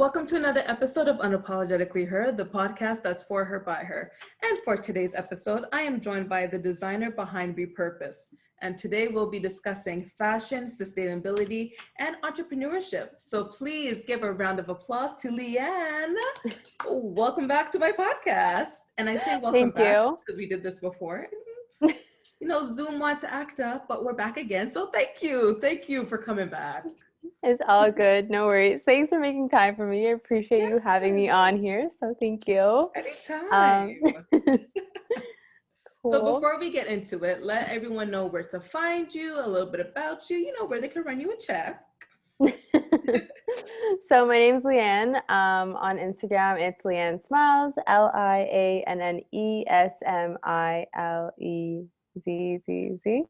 Welcome to another episode of Unapologetically Her, the podcast that's for her, by her. And for today's episode, I am joined by the designer behind Repurpus. And today we'll be discussing fashion, sustainability, and entrepreneurship. So please give a round of applause to Leanne. Welcome back to my podcast. And I say welcome back because we did this before. You know, Zoom wants to act up, but we're back again. So thank you. Thank you for coming back. It's all good. No worries. Thanks for making time for me. I appreciate you having me on here. So thank you. Anytime. Cool. So before we get into it, let everyone know where to find you, a little bit about you, you know, where they can run you a check. So my name's Leanne. On Instagram, it's Leanne Smiles, LianneSmilezZZZ.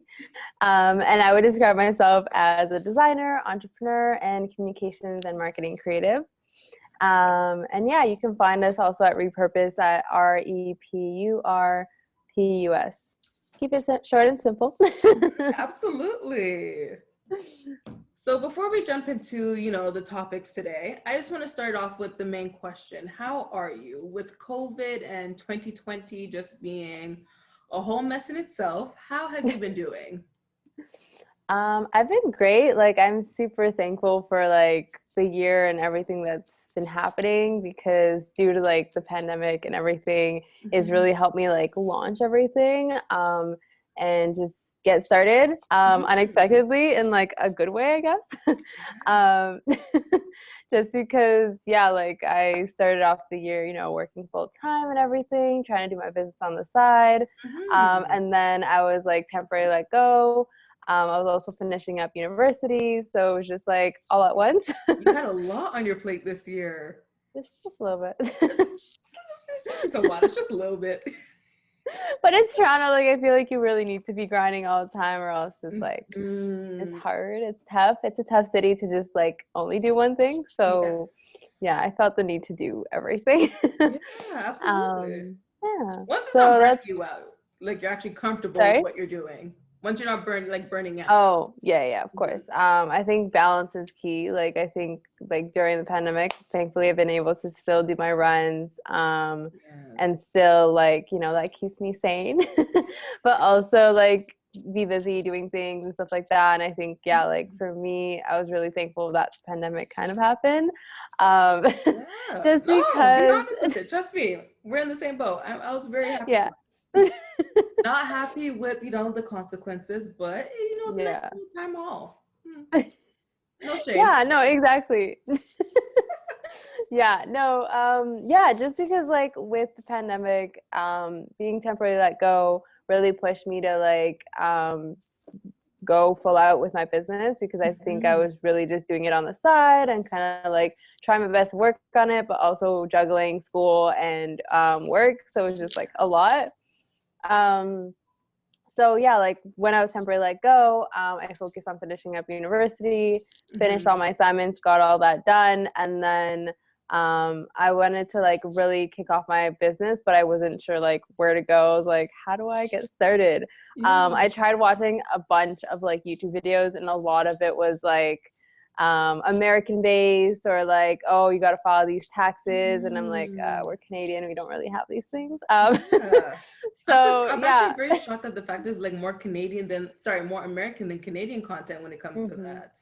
And I would describe myself as a designer, entrepreneur, and communications and marketing creative. And yeah, you can find us also at Repurpus at Repurpus. Keep it short and simple. Absolutely. So before we jump into, you know, the topics today, I just want to start off with the main question. How are you with COVID and 2020 just being a whole mess in itself? How have you been doing? I've been great. Like, I'm super thankful for like the year and everything that's been happening, because due to like the pandemic and everything, it's really helped me like launch everything and just get started unexpectedly in like a good way, I guess. Just because, yeah, like I started off the year, you know, working full time and everything, trying to do my business on the side. And then I was like temporarily let go. I was also finishing up university, so it was just like all at once. You had a lot on your plate this year. It's just a little bit. It's a lot. It's just a little bit. But it's Toronto. Like, I feel like you really need to be grinding all the time, or else it's like it's hard. It's tough. It's a tough city to just like only do one thing. So yeah, I felt the need to do everything. Yeah, absolutely. Yeah. Once it's not burning you out, like you're actually comfortable with what you're doing. Once you're not burning out. Oh, yeah, of course. I think balance is key. Like, I think like during the pandemic, thankfully I've been able to still do my runs and still like, you know, that keeps me sane, but also like be busy doing things and stuff like that. And I think, yeah, like for me, I was really thankful that the pandemic kind of happened. Just because. Be honest with it. Trust me, we're in the same boat. I was very happy. Yeah. Not happy with, you know, the consequences, but you know, it's nice time off. No shame. Yeah, no, exactly. Yeah, no, just because like with the pandemic, being temporarily let go really pushed me to like go full out with my business, because I think I was really just doing it on the side and kind of like trying my best to work on it, but also juggling school and work. So it was just like a lot. So yeah, like when I was temporarily let go, I focused on finishing up university, finished all my assignments, got all that done. And then I wanted to like really kick off my business, but I wasn't sure like where to go. I was like, how do I get started? I tried watching a bunch of like YouTube videos, and a lot of it was like American based, or like, oh, you got to follow these taxes. And I'm like, we're Canadian, we don't really have these things. So I'm actually very shocked that the fact is like more American than Canadian content when it comes to that.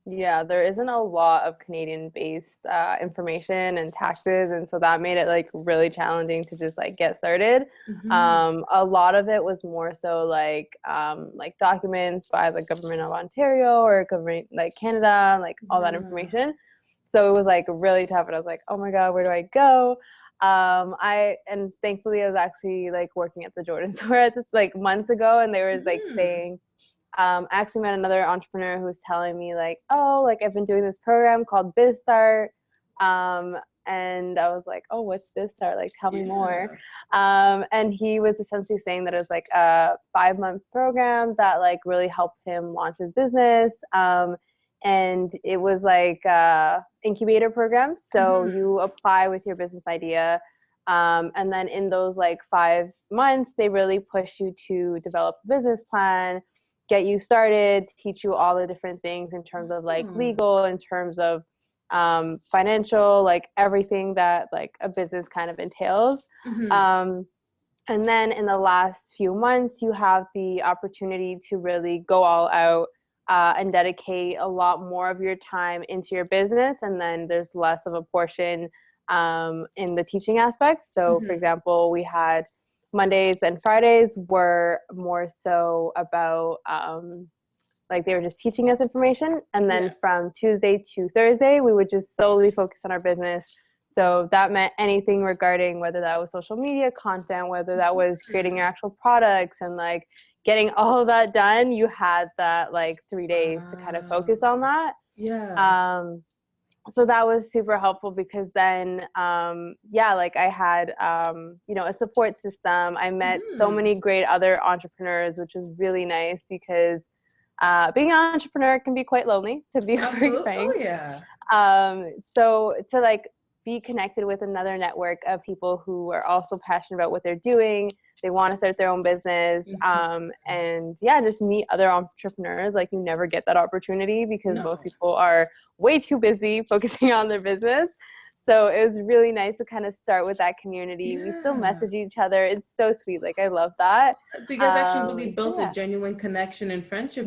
Yeah, there isn't a lot of Canadian-based information and taxes, and so that made it like really challenging to just like get started. A lot of it was more so like documents by the government of Ontario or government like Canada, like all that information. So it was like really tough, and I was like, oh my God, where do I go? And thankfully I was actually like working at the Jordan store at this like months ago, and they were like saying. I actually met another entrepreneur who was telling me like, oh, like I've been doing this program called BizStart. And I was like, oh, what's BizStart? Like, tell me more. And he was essentially saying that it was like a 5-month program that like really helped him launch his business. And it was like a incubator program. So you apply with your business idea. And then in those like 5 months, they really push you to develop a business plan, get you started, teach you all the different things in terms of like legal, in terms of financial, like everything that like a business kind of entails. And then in the last few months, you have the opportunity to really go all out and dedicate a lot more of your time into your business. And then there's less of a portion in the teaching aspect. So for example, we had Mondays and Fridays were more so about like they were just teaching us information. And then from Tuesday to Thursday, we would just solely focus on our business. So that meant anything regarding whether that was social media content, whether that was creating your actual products and like getting all of that done, you had that like 3 days to kind of focus on that. So that was super helpful because then, like I had, a support system. I met so many great other entrepreneurs, which was really nice because being an entrepreneur can be quite lonely, to be very frank. So to like be connected with another network of people who are also passionate about what they're doing. They want to start their own business. And just meet other entrepreneurs. Like you never get that opportunity because most people are way too busy focusing on their business. So it was really nice to kind of start with that community. We still message each other. It's so sweet. Like I love that. So you guys actually really built a genuine connection and friendship.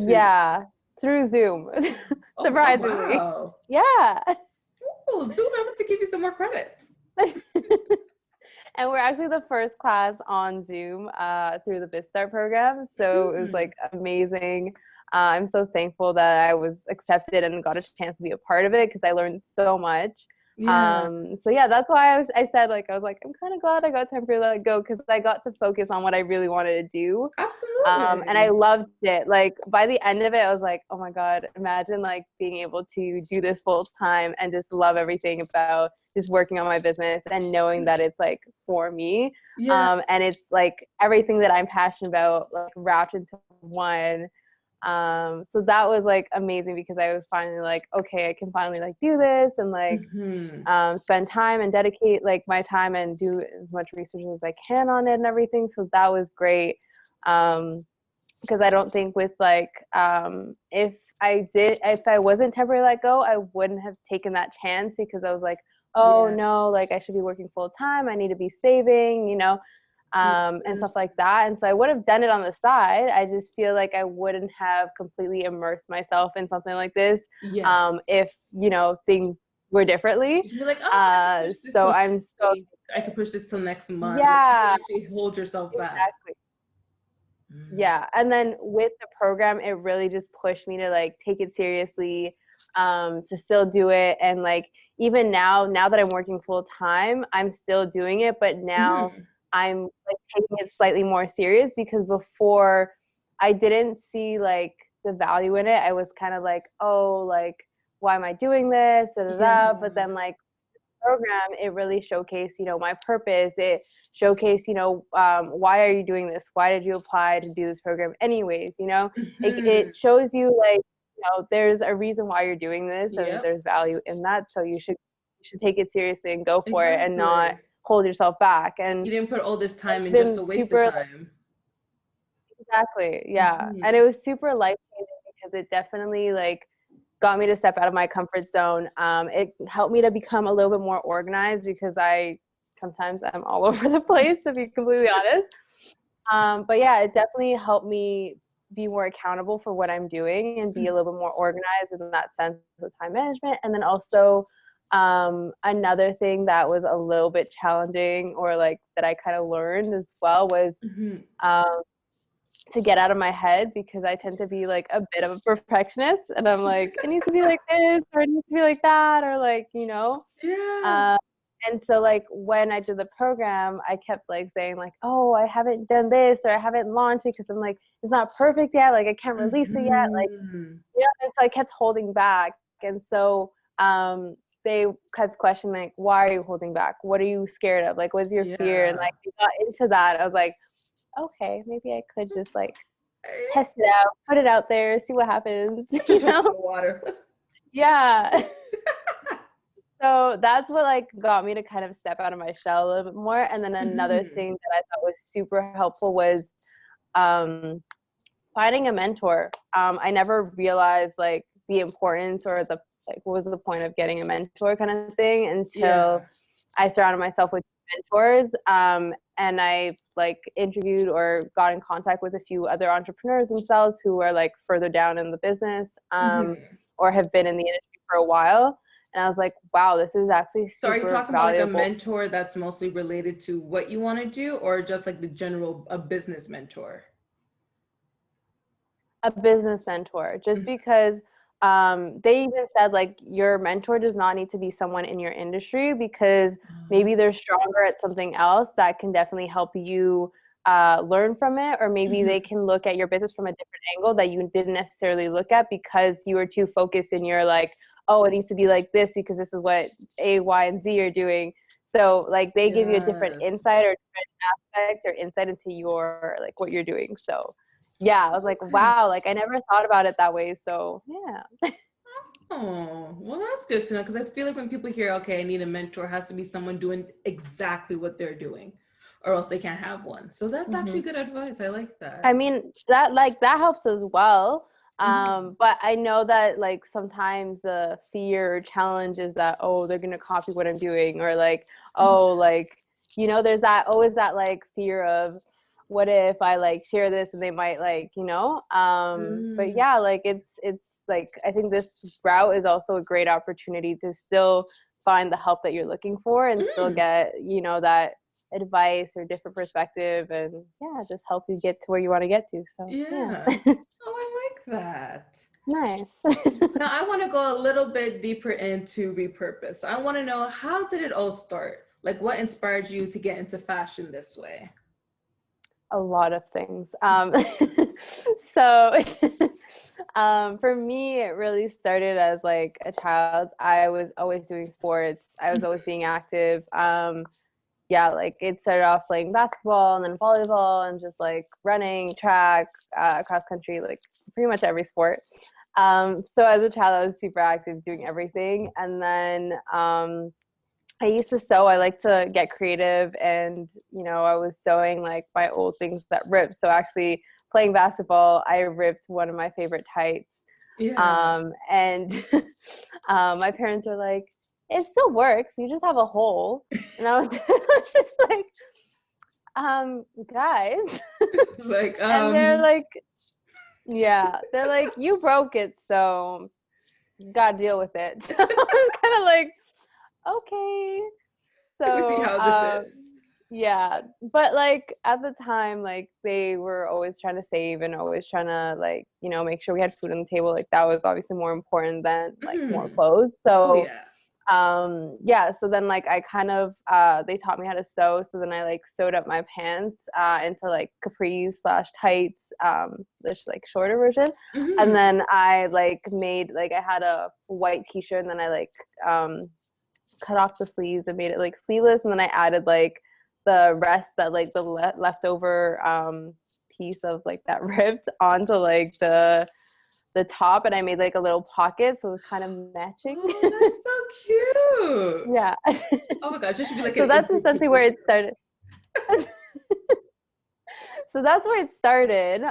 Through Zoom. Surprisingly. Wow. Yeah. Oh, Zoom, I want to give you some more credit. And we're actually the first class on Zoom through the BizStart program. So it was like amazing. I'm so thankful that I was accepted and got a chance to be a part of it because I learned so much. That's why I said like, I was like, I'm kind of glad I got temporarily let go because I got to focus on what I really wanted to do. Absolutely. And I loved it. Like by the end of it, I was like, oh my God, imagine like being able to do this full time and just love everything about just working on my business and knowing that it's like for me. And it's like everything that I'm passionate about, like wrapped into one. So that was like amazing because I was finally like, okay, I can finally like do this and like spend time and dedicate like my time and do as much research as I can on it and everything. So that was great. Because I don't think with like if I wasn't temporarily let go, I wouldn't have taken that chance because I was like, oh no, like I should be working full time. I need to be saving, and stuff like that. And so I would have done it on the side. I just feel like I wouldn't have completely immersed myself in something like this if, things were differently. Like, so I'm so I could push this till next month. Yeah. Like, you hold yourself back. Exactly. Yeah. And then with the program, it really just pushed me to like take it seriously, to still do it. And like, even now that I'm working full time, I'm still doing it, but now I'm like taking it slightly more serious because before I didn't see like the value in it. I was kind of like, oh, like, why am I doing this? But then like program, it really showcased, my purpose. It showcased, why are you doing this? Why did you apply to do this program anyways? It shows you like, there's a reason why you're doing this and there's value in that. So you should take it seriously and go for it and not hold yourself back. And you didn't put all this time in just a waste of time. Exactly. Yeah. And it was super life-changing because it definitely like got me to step out of my comfort zone. It helped me to become a little bit more organized because sometimes I'm all over the place, to be completely honest. But yeah, it definitely helped me be more accountable for what I'm doing and be a little bit more organized in that sense of time management. And then also another thing that was a little bit challenging or like that I kind of learned as well was to get out of my head because I tend to be like a bit of a perfectionist and I'm like, it needs to be like this or it needs to be like that or like, and so like when I did the program, I kept like saying like, oh, I haven't done this or I haven't launched it because I'm like, it's not perfect yet. Like I can't release it yet. Like, and so I kept holding back. And so they kept questioning like, why are you holding back? What are you scared of? Like, what's your fear? And like we got into that. I was like, okay, maybe I could just like test it out, put it out there, see what happens. Water. Yeah. So that's what like got me to kind of step out of my shell a little bit more. And then another thing that I thought was super helpful was finding a mentor. I never realized like the importance or the like, what was the point of getting a mentor kind of thing, until I surrounded myself with mentors. And I like interviewed or got in contact with a few other entrepreneurs themselves who are like further down in the business, or have been in the industry for a while. And I was like, wow, this is actually So are you super talking about like a valuable. mentor that's mostly related to what you want to do, or just like the general, a business mentor? A business mentor, just because they even said like your mentor does not need to be someone in your industry, because maybe they're stronger at something else that can definitely help you learn from it, or maybe they can look at your business from a different angle that you didn't necessarily look at because you were too focused in your like, oh, it needs to be like this because this is what A, Y, and Z are doing. So like they give you a different insight or different aspect or insight into your like what you're doing. So yeah, I was like, wow, like I never thought about it that way. So yeah. Oh, well, that's good to know, because I feel like when people hear, okay, I need a mentor, it has to be someone doing exactly what they're doing, or else they can't have one. So that's actually good advice. I like that. I mean, that helps as well. But I know that like sometimes the fear or challenge is that, oh, they're gonna copy what I'm doing, or like, oh, like, you know, there's that always that like fear of what if I like share this and they might like, you know. But yeah, like it's like I think this route is also a great opportunity to still find the help that you're looking for and still get, you know, that advice or different perspective, and yeah, just help you get to where you want to get to. So Yeah. Oh, I like that. Nice. Now I want to go a little bit deeper into Repurpus. I want to know, how did it all start? Like, what inspired you to get into fashion this way? A lot of things. So for me, it really started as like a child. I was always doing sports. I was always being active. Yeah, like it started off playing basketball and then volleyball and just like running, track, cross country, like pretty much every sport. So as a child, I was super active doing everything. And then I used to sew. I like to get creative, and you know, I was sewing like my old things that ripped. So actually, playing basketball, I ripped one of my favorite tights. And my parents were like, "It still works. You just have a hole." And I was, I was just like, guys. Like, And they're like, yeah, they're like, "You broke it, so you gotta deal with it." So I was kind of like, okay. let me see So, how this is. yeah, but like at the time, like they were always trying to save and always trying to like, you know, make sure we had food on the table. Like that was obviously more important than like more clothes. Oh So, yeah. yeah, so then like I kind of, they taught me how to sew. So then I like sewed up my pants, into like capris slash tights, this like shorter version. And then I like made, like I had a white t-shirt and then I like, cut off the sleeves and made it like sleeveless, and then I added like the rest that like the leftover piece of like that ripped onto like the top, and I made like a little pocket so it was kind of matching. Oh, that's so cute. Yeah. Oh my gosh, this should be like So an that's instant essentially where cookbook. it started. So that's where it started.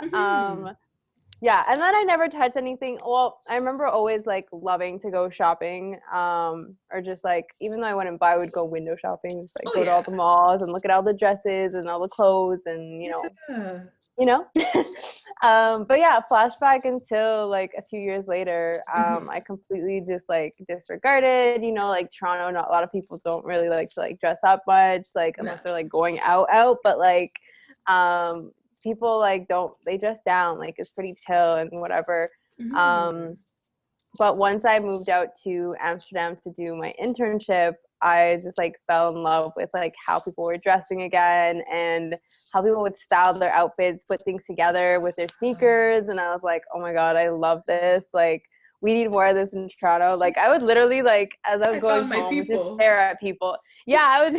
Yeah, and then I never touched anything. Well, I remember always like loving to go shopping, or just like even though I wouldn't buy, I would go window shopping, just like Oh go to all the malls and look at all the dresses and all the clothes and yeah. you know. But yeah, flashback until like a few years later, I completely just like disregarded. You know, like Toronto, not a lot of people don't really like to like dress up much, like unless they're like going out. But like, people like don't, they dress down, like it's pretty chill and whatever. But once I moved out to Amsterdam to do my internship, I just like fell in love with like how people were dressing again and how people would style their outfits, put things together with their sneakers. And I was like, oh my God, I love this. Like, we need more of this in Toronto. Like, I would literally, like, as I was I going found my home, just people. stare at people. Yeah,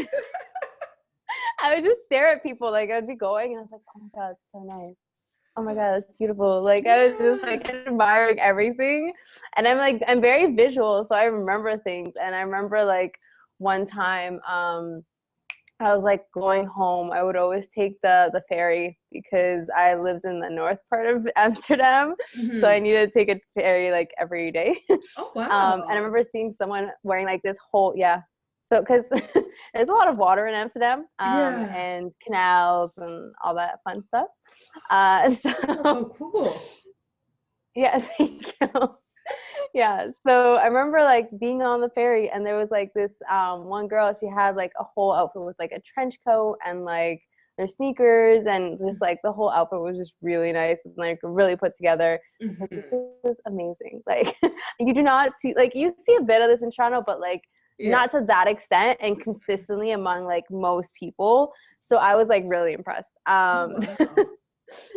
I would just stare at people. Like, I'd be going and I was like, oh my God, it's so nice. Oh my God, that's beautiful. Like, I was just like admiring everything. And I'm very visual, so I remember things. And I remember like one time, I was like going home, I would always take the ferry because I lived in the north part of Amsterdam. So I Mm-hmm. needed to take a ferry like every day. Oh, And I wow. remember seeing someone wearing like this whole, yeah. So, because there's a lot of water in Amsterdam, Yeah. and canals and all that fun stuff. That's So, so cool. yeah, thank you. Yeah, so I remember like being on the ferry, and there was like this one girl. She had like a whole outfit with like a trench coat and like their sneakers, and just like the whole outfit was just really nice and like really put together. I was like, this Mm-hmm. is amazing. Like you do not see, like, you see a bit of this in Toronto, but like Yeah. not to that extent and consistently among like most people. So I was like really impressed. Oh, wow.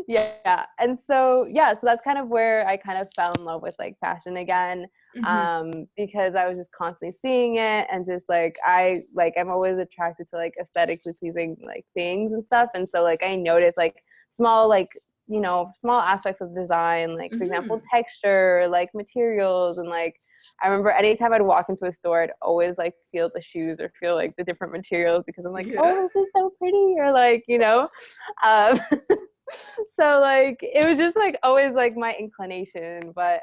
Yeah, and so yeah, so that's kind of where I kind of fell in love with like fashion again, Mm-hmm. because I was just constantly seeing it, and just like I'm always attracted to like aesthetically pleasing like things and stuff, and so like I noticed like small like, small aspects of design, like for example Mm-hmm. texture, like materials, and like I remember anytime I'd walk into a store, I'd always like feel the shoes or feel like the different materials, because I'm like, Yeah. oh, this is so pretty, or like, um so like it was just like always like my inclination. But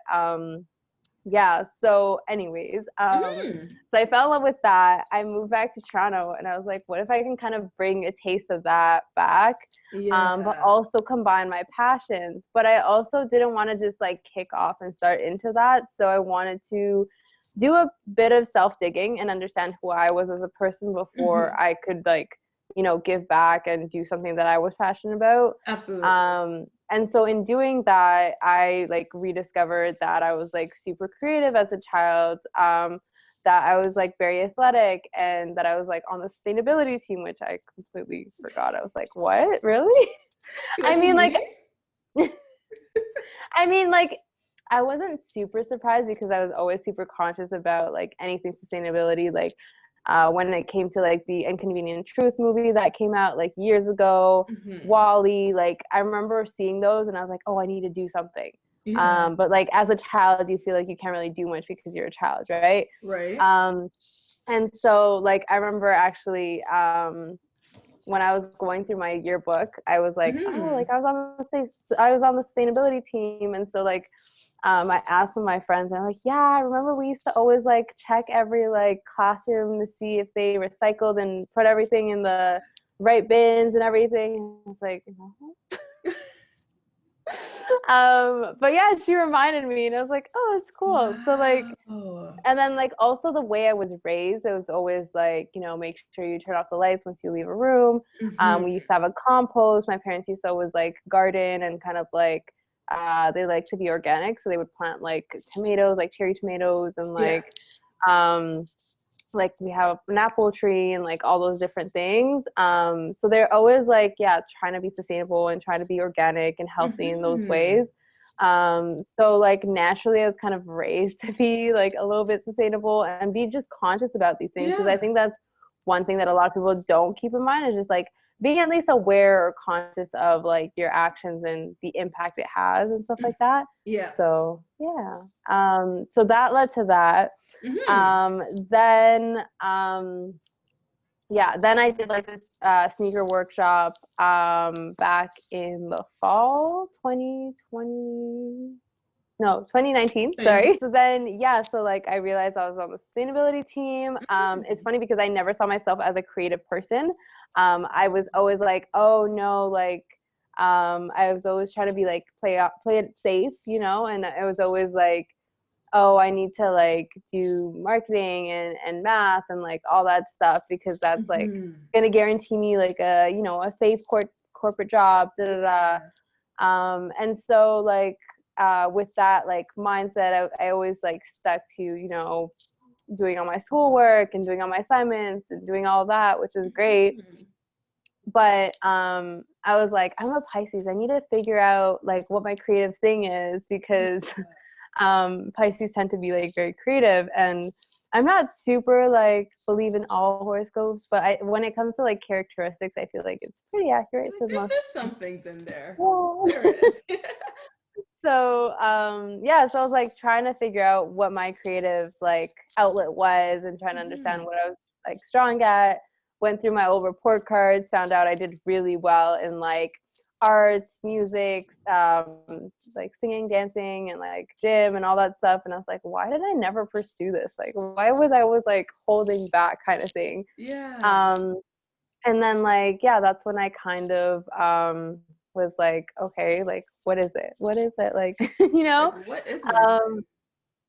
yeah, so anyways, Mm-hmm. so I fell in love with that. I moved back to Toronto, and I was like, what if I can kind of bring a taste of that back, but Yeah. also combine my passions. But I also didn't want to just like kick off and start into that, so I wanted to do a bit of self digging and understand who I was as a person Mm-hmm. before I could like, give back and do something that I was passionate about. Absolutely. And so in doing that, I like rediscovered that I was like super creative as a child, that I was like very athletic, and that I was like on the sustainability team, which I completely forgot. I was like, what? Really? You're I like, mean, like, really? I mean, like, I wasn't super surprised because I was always super conscious about like anything sustainability. Like, when it came to like the Inconvenient Truth movie that came out like years ago, Mm-hmm. Wally, like I remember seeing those, and I was like, oh, I need to do something. Yeah. But like as a child, you feel like you can't really do much because you're a child, right? Right. Um, and so like I remember actually, when I was going through my yearbook, I was like, oh, like Mm-hmm. I was on the sustainability team, and so like, I asked some of my friends, and I'm like, yeah, I remember we used to always like check every like classroom to see if they recycled and put everything in the right bins and everything. And I was like, no. But yeah, she reminded me, and I was like, oh, that's cool. So like, Wow. and then like also the way I was raised, it was always like, make sure you turn off the lights once you leave a room. Mm-hmm. We used to have a compost. My parents used to always like garden, and kind of like, they like to be organic, so they would plant like tomatoes, like cherry tomatoes, and Yeah. um like we have an apple tree and like all those different things. So they're always like, yeah, trying to be sustainable and trying to be organic and healthy in those Mm-hmm. ways. So like naturally I was kind of raised to be like a little bit sustainable and be just conscious about these things, because I Yeah. think that's one thing that a lot of people don't keep in mind, is just like being at least aware or conscious of like your actions and the impact it has and stuff like that. Yeah. So yeah. So that led to that. Mm-hmm. Then I did like this sneaker workshop back in the fall 2020, no, 2019, sorry. So then, yeah, so like I realized I was on the sustainability team. It's funny because I never saw myself as a creative person. I was always like, oh no, like, I was always trying to be like, play it safe, and I was always like, oh, I need to like do marketing and math and like all that stuff, because that's like Mm-hmm. gonna guarantee me like a safe corporate job, da da da. Yeah. And so like, with that like mindset, I always like stuck to, doing all my schoolwork and doing all my assignments and doing all that, which is great. Mm-hmm. But I was like, I'm a Pisces. I need to figure out like what my creative thing is, Yeah. because Pisces tend to be like very creative, and I'm not super like believe in all horoscopes, but when it comes to like characteristics, I feel like it's pretty accurate Like to most. there's some things in there. There Yeah. is. So yeah, so I was like trying to figure out what my creative like outlet was, and trying to understand Mm-hmm. what I was like strong at, went through my old report cards, found out I did really well in like arts, music, like singing, dancing, and like gym and all that stuff. And I was like, why did I never pursue this? Like, why was I always like holding back kind of thing? Yeah. And then like, yeah, that's when I kind of was like, okay, like, what is it? What is it? Like, you know? Like, what is my Um,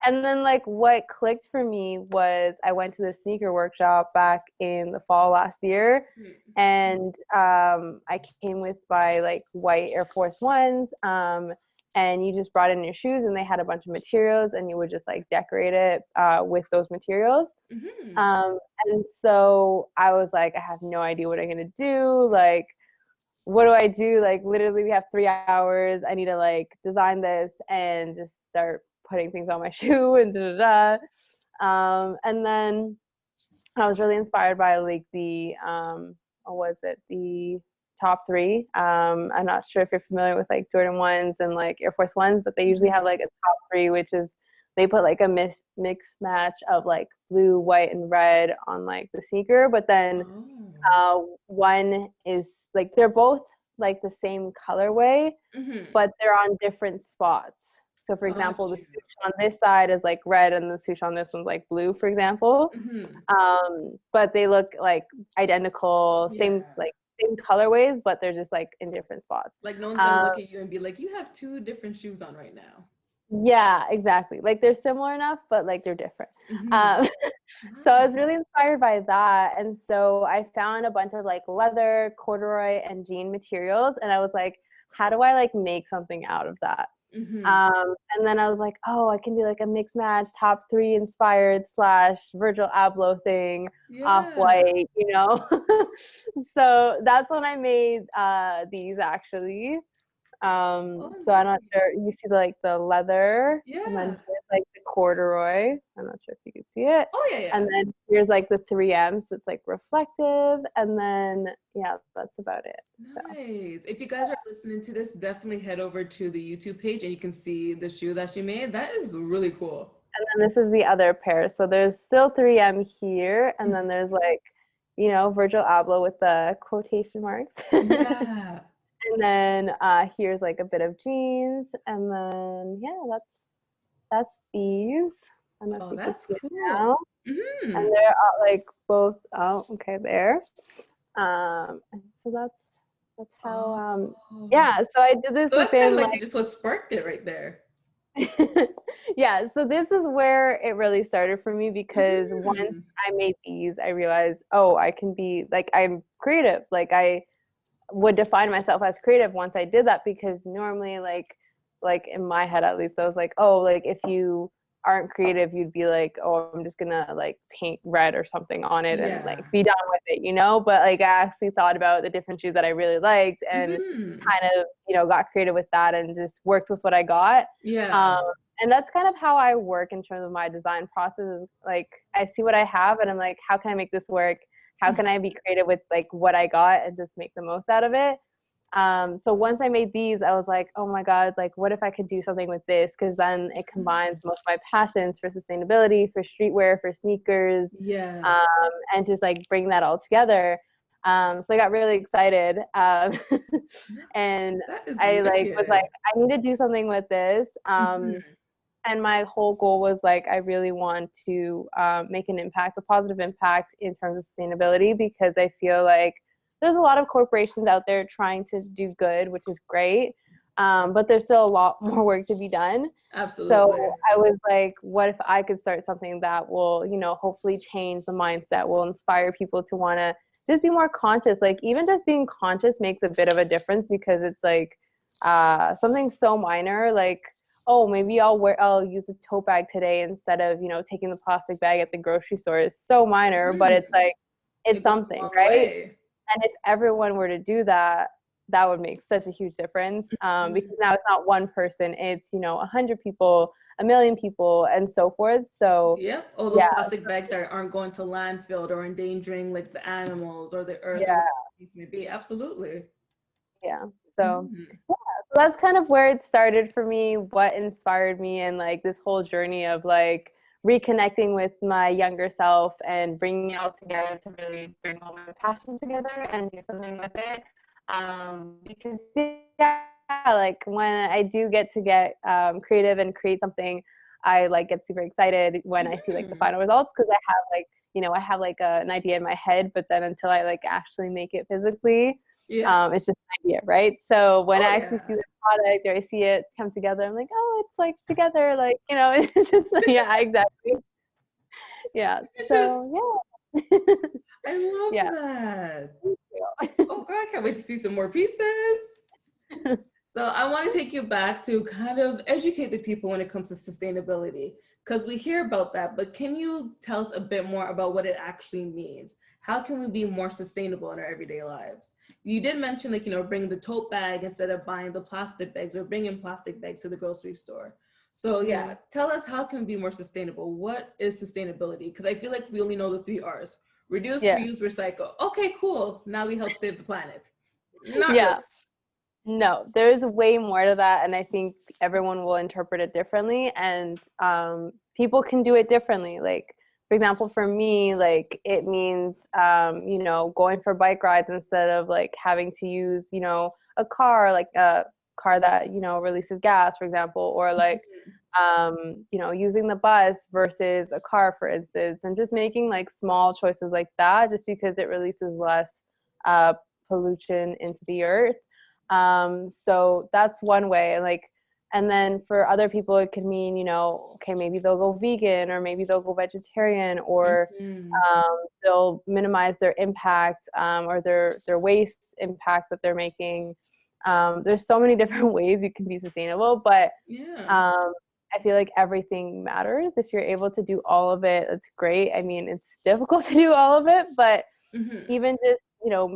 and then like what clicked for me was I went to the sneaker workshop back in the fall last year, thing? and I came with my like white Air Force Ones, and you just brought in your shoes, and they had a bunch of materials, and you would just like decorate it with those materials. Mm-hmm. And so I was like, I have no idea what I'm gonna do. Like, what do I do? Like, literally, we have 3 hours. I need to like design this and just start putting things on my shoe and da da da. And then I was really inspired by like the what was it? The top three. I'm not sure if you're familiar with like Jordan ones and like Air Force Ones, but they usually have like a top three, which is they put like a mix match of like blue, white, and red on like the sneaker. But then one is like they're both like the same colorway, Mm-hmm. but they're on different spots. So for example, Got the you. swoosh on this side is like red and the swoosh on this one's like blue, for example. Mm-hmm. But they look like identical, Yeah. same colorways, but they're just like in different spots. Like no one's gonna Um, look at you and be like, you have two different shoes on right now. yeah, exactly. Like they're similar enough, but like they're different. Mm-hmm. Um, so I Nice. was really inspired by that. And so I found a bunch of like leather, corduroy, and jean materials. And I was like, how do I like make something out of that? Mm-hmm. And then I was like, oh, I can do like a mix match top three inspired slash Virgil Abloh thing, off Yeah. white, you know? So that's when I made these actually. Oh, So I'm not nice. sure. You see like the leather, and then Yeah. here's like the corduroy. I'm not sure if you can see it. Oh, yeah, And yeah. then here's like the 3M, so it's like reflective. And then yeah, that's about it. So Nice. If you guys are listening to this, definitely head over to the YouTube page and you can see the shoe that she made. That is really cool. and then this is the other pair. So there's still 3M here, and then there's like, you know, Virgil Abloh with the quotation marks. Yeah. And then here's like a bit of jeans, and then yeah, that's these. I don't know if Oh, you can that's see it cool. now. And Mm-hmm. they're like both. Oh, okay, there. And so that's how. Oh, Yeah. So I did this so that's kind of within like like. just what sparked it right there. Yeah. So this is where it really started for me because once Mm-hmm. I made these, I realized, oh, I can be like I'm creative. Like I would define myself as creative once I did that because normally like in my head at least I was like, oh, like if you aren't creative you'd be like, oh, I'm just gonna like paint red or something on it and like Yeah. be done with it, you know? But like I actually thought about the different shoes that I really liked and Mm-hmm. kind of, you know, got creative with that and just worked with what I got. Yeah. Um, and that's kind of how I work in terms of my design process is like I see what I have and I'm like, how can I make this work? How can I be creative with like what I got and just make the most out of it? So once I made these, I was like, oh my God, like what if I could do something with this? Because then it combines most of my passions for sustainability, for streetwear, for sneakers, Yes. um, and just like bring that all together. So I got really excited. And That is I like was like, wicked. I need to do something with this. Mm-hmm. And my whole goal was like I really want to make an impact, a positive impact in terms of sustainability because I feel like there's a lot of corporations out there trying to do good, which is great, but there's still a lot more work to be done. So Absolutely. I was like, what if I could start something that will, you know, hopefully change the mindset, will inspire people to want to just be more conscious. Like even just being conscious makes a bit of a difference because it's like something so minor, like oh, maybe I'll use a tote bag today instead of, you know, taking the plastic bag at the grocery store is so minor, but it's Mm. like, it's It goes a something, long right? way. And if everyone were to do that, that would make such a huge difference because now it's not one person, it's, you know, 100 people, a million people, and so forth. So, Yep. All those yeah, plastic bags that aren't going to landfill or endangering like the animals or the earth or yeah, whatever the case may be. Absolutely. yeah. So, Mhm. yeah, so that's kind of where it started for me, what inspired me, and like this whole journey of like reconnecting with my younger self and bringing it all together to really bring all my passions together and do something with it. Because yeah, like when I do get to get creative and create something, I like get super excited when I see like the final results, because I have like, I have like an idea in my head, but then until I like actually make it physically, it's just an idea, right? So when I actually see the product or I see it come together, I'm like, oh, it's like together, like, it's just, yeah, exactly. Yeah. So yeah. I love Yeah. that. Oh, girl, I can't wait to see some more pieces. So I want to take you back to kind of educate the people when it comes to sustainability, because we hear about that, but can you tell us a bit more about what it actually means? How can we be more sustainable in our everyday lives? You did mention, like, bring the tote bag instead of buying the plastic bags, or bringing plastic bags to the grocery store. So yeah, tell us, how can we be more sustainable? What is sustainability? Because I feel like we only know the 3 R's: reduce, reuse, recycle. Okay, cool. Now we help save the planet. Not really. No, there's way more to that, and I think everyone will interpret it differently, and people can do it differently. Like, for example, for me, like, it means going for bike rides instead of like having to use a car, like a car that releases gas, for example, or like using the bus versus a car, for instance, and just making like small choices like that, just because it releases less pollution into the earth. So that's one way. Like, and then for other people, it could mean, okay, maybe they'll go vegan, or maybe they'll go vegetarian, or they'll minimize their impact, or their waste impact that they're making. There's so many different ways you can be sustainable, but I feel like everything matters. If you're able to do all of it, that's great. I mean, it's difficult to do all of it, but even just,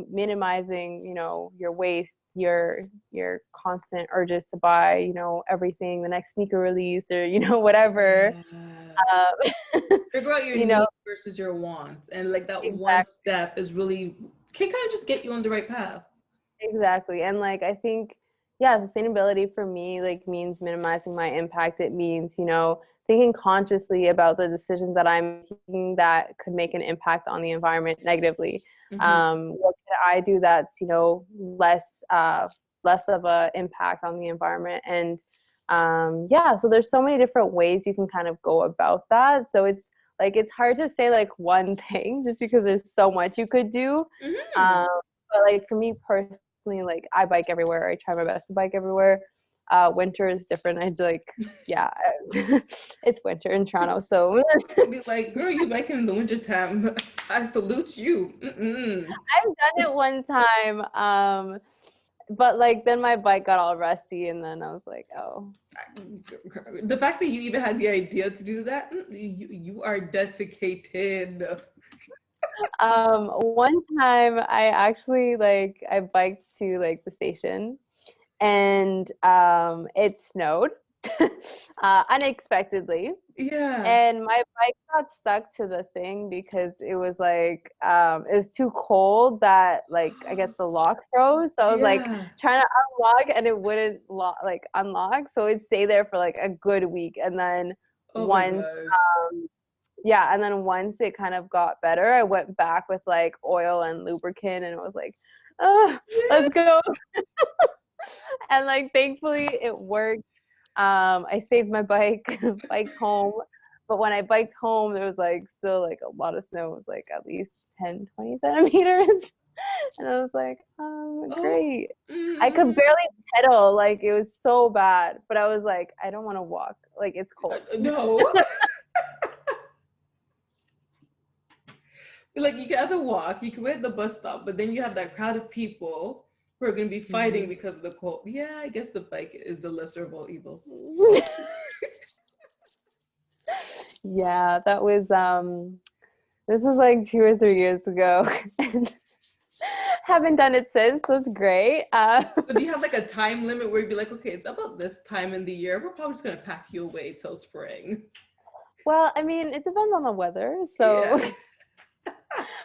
minimizing, your waste, your constant urges to buy, everything, the next sneaker release, or, whatever. Figure out your needs versus your wants. And like that one step is really, can kind of just get you on the right path. Exactly. And like, I think, sustainability for me, like, means minimizing my impact. It means, thinking consciously about the decisions that I'm making that could make an impact on the environment negatively. What can I do that's, less of a impact on the environment? And so there's so many different ways you can kind of go about that. So it's like, it's hard to say like one thing, just because there's so much you could do. But like for me personally, like, I bike everywhere. I try my best to bike everywhere. Winter is different. I'd like, it's winter in Toronto, so be like, girl, you biking in the winter time. I salute you. I've done it one time, but like then my bike got all rusty, and then I was like, oh. The fact that you even had the idea to do that, you are dedicated. One time I actually I biked to like the station, and it snowed unexpectedly. And my bike got stuck to the thing because it was like it was too cold that like I guess the lock froze. So I was like trying to unlock, and it wouldn't unlock. So it stayed there for like a good week, and then once and then once it kind of got better, I went back with like oil and lubricant, and it was like, oh, let's go. And like thankfully it worked. I saved my bike, biked home. But when I biked home, there was like still like a lot of snow. It was like at least 10, 20 centimeters. And I was like, great. I could barely pedal. Like, it was so bad. But I was like, I don't want to walk. Like, it's cold. No. Like, you can either walk, you can wait at the bus stop, but then you have that crowd of people who are going to be fighting because of the cold. Yeah, I guess the bike is the lesser of all evils. Yeah, that was this was like 2 or 3 years ago. Haven't done it since. So it's great. So do you have like a time limit where you'd be like, okay, it's about this time in the year, we're probably just gonna pack you away till spring? Well, I mean, it depends on the weather. So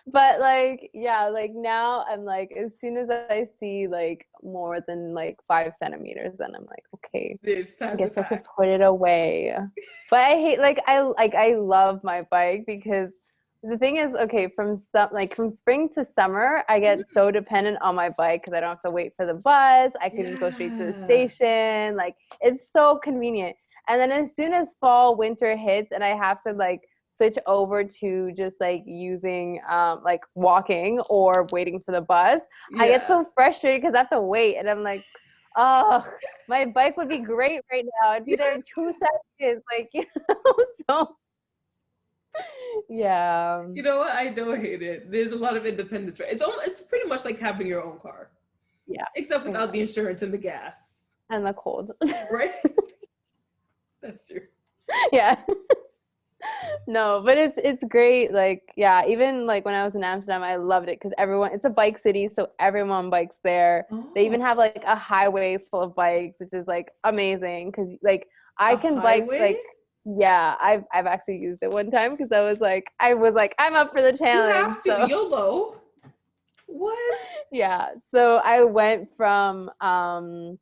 But like, yeah, like now I'm like, as soon as I see like more than like 5 centimeters, then I'm like, okay, It's I time to guess I could pack. put it away. But I hate I love my bike because the thing is, okay, from spring to summer, I get so dependent on my bike because I don't have to wait for the bus. I can go straight to the Yeah. station. Like it's so convenient. And then as soon as fall, winter hits and I have to like switch over to just like using like walking or waiting for the bus, I get Yeah. so frustrated because I have to wait and I'm like, oh, my bike would be great right now. I'd be there in 2 seconds, like So yeah, You know what? I don't hate it. There's a lot of independence, right? It's pretty much like having your own car, yeah, except pretty without the much. insurance and the gas, And the cold. right? That's true. Yeah. No, but it's great. Like, yeah, even like when I was in Amsterdam, I loved it because it's a bike city, so everyone bikes there. They Oh, even have like a highway full of bikes, which is like amazing because like I a can bike highway? like yeah, I've actually used it one time because I was like I'm up for the You challenge. have to. So YOLO. What? yeah, so I went from I'm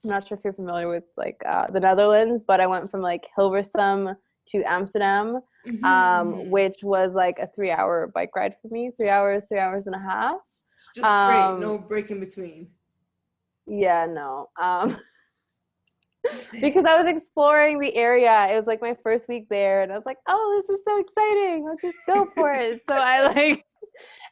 not sure if you're familiar with like the Netherlands, but I went from like Hilversum to Amsterdam, Mm-hmm. which was like a 3 hour bike ride for me, 3 hours, 3 hours and a half. Just straight, Um, no break in between. yeah, no. Because Dang. I was exploring the area. It was like my first week there, and I was like, oh, this is so exciting. Let's just go for it. So I like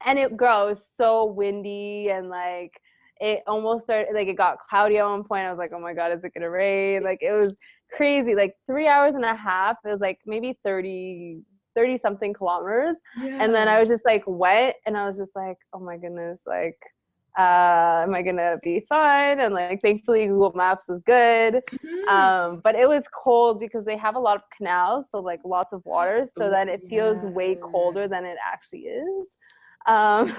and it was so windy and like it almost started like it got cloudy at one point. I was like, oh my god, is it gonna rain? Like it was crazy. Like 3 hours and a half. It was like maybe 30 something kilometers. And then Yeah. I was just like wet and I was just like, oh my goodness, like am I gonna be fine? And like thankfully Google Maps was good. Mhm. But it was cold because they have a lot of canals, so like lots of water, so then it feels way colder than Yes. it actually is. Um,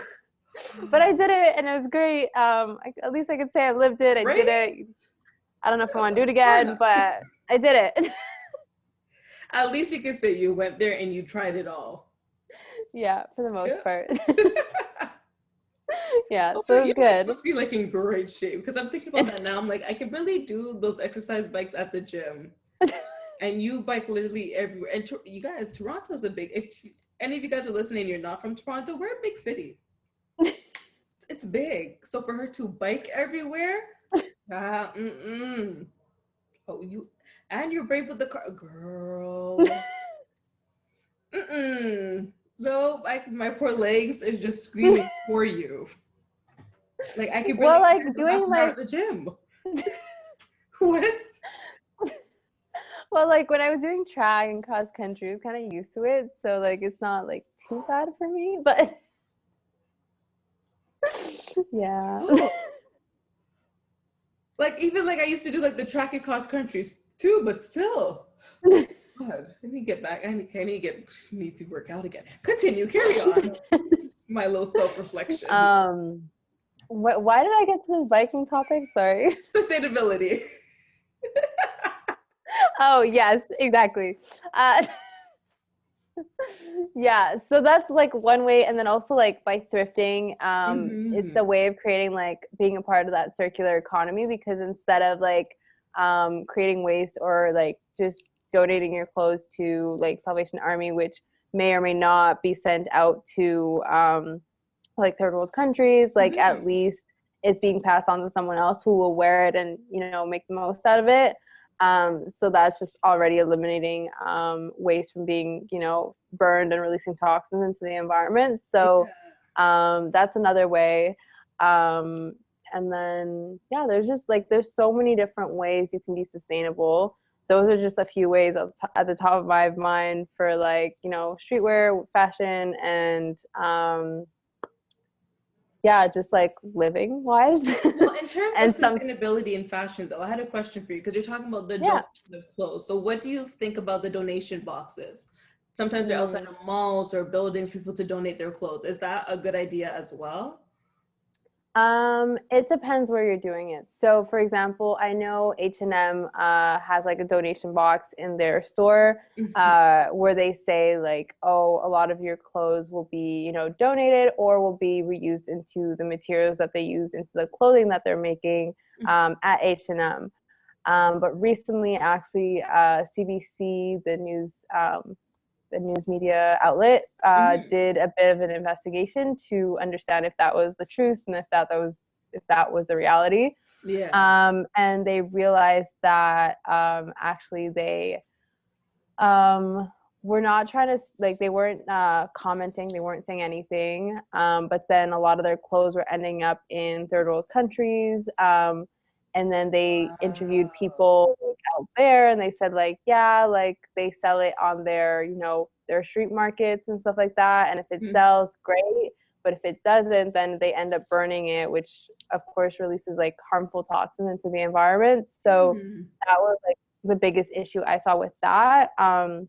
but I did it and it was great. At least I could say I lived it. I did Right? it. I don't know if I want to do it Why again, not? but I did it. At least you can say you went there and you tried it all. Yeah, for the most Yeah. part. Yeah, Oh, so it you was good. must be like in great shape because I'm thinking about that now. I'm like, I can really do those exercise bikes at the gym, and you bike literally everywhere. And you guys, Toronto's a big. If any of you guys are listening, you're not from Toronto. We're a big city. It's big. So for her to bike everywhere, mm-mm. Oh, and you're brave with the car, girl. Mm-mm. No, my poor legs is just screaming for you. Like I could Well, barely like handle up doing and down at like the gym. What? well, like when I was doing track and cross country, I was kind of used to it, so like it's not like too bad for me. But yeah, Still, like even like I used to do like the track and cross countries too, but still. God, I need to get back. Need to work out again. Continue, carry on. My little self-reflection. um, why did I get to this biking topic? Sorry. Sustainability. Oh yes, exactly. Uh, yeah, so that's like one way, and then also like by thrifting, it's Mm-hmm. a way of creating like being a part of that circular economy because instead of like creating waste or like just donating your clothes to like Salvation Army, which may or may not be sent out to like third world countries, like at Mm-hmm. least it's being passed on to someone else who will wear it and make the most out of it. So that's just already eliminating waste from being burned and releasing toxins into the environment. So Yeah. that's another way. um, and then yeah, there's so many different ways you can be sustainable. Those are just a few ways at the top of my mind for like streetwear fashion and yeah, just like living wise. Well, in terms of And some sustainability in fashion, though, I had a question for you because you're talking about the yeah. donation of clothes. So, what do you think about the donation boxes? Sometimes they're outside Mm. of malls or buildings for people to donate their clothes. Is that a good idea as well? It depends where you're doing it. So, for example, I know H&M has like a donation box in their store where they say like, oh, a lot of your clothes will be, you know, donated or will be reused into the materials that they use into the clothing that they're making at H&M. But recently, actually, CBC, the news media outlet, did a bit of an investigation to understand if that was the truth and if that was the reality. Yeah. And they realized that actually they were not trying to, like, they weren't commenting, they weren't saying anything. But then a lot of their clothes were ending up in third world countries. And then they interviewed people out there and they said like, yeah, like they sell it on their, you know, their street markets and stuff like that. And if it sells, great. But if it doesn't, then they end up burning it, which of course releases like harmful toxins into the environment. So that was like the biggest issue I saw with that. And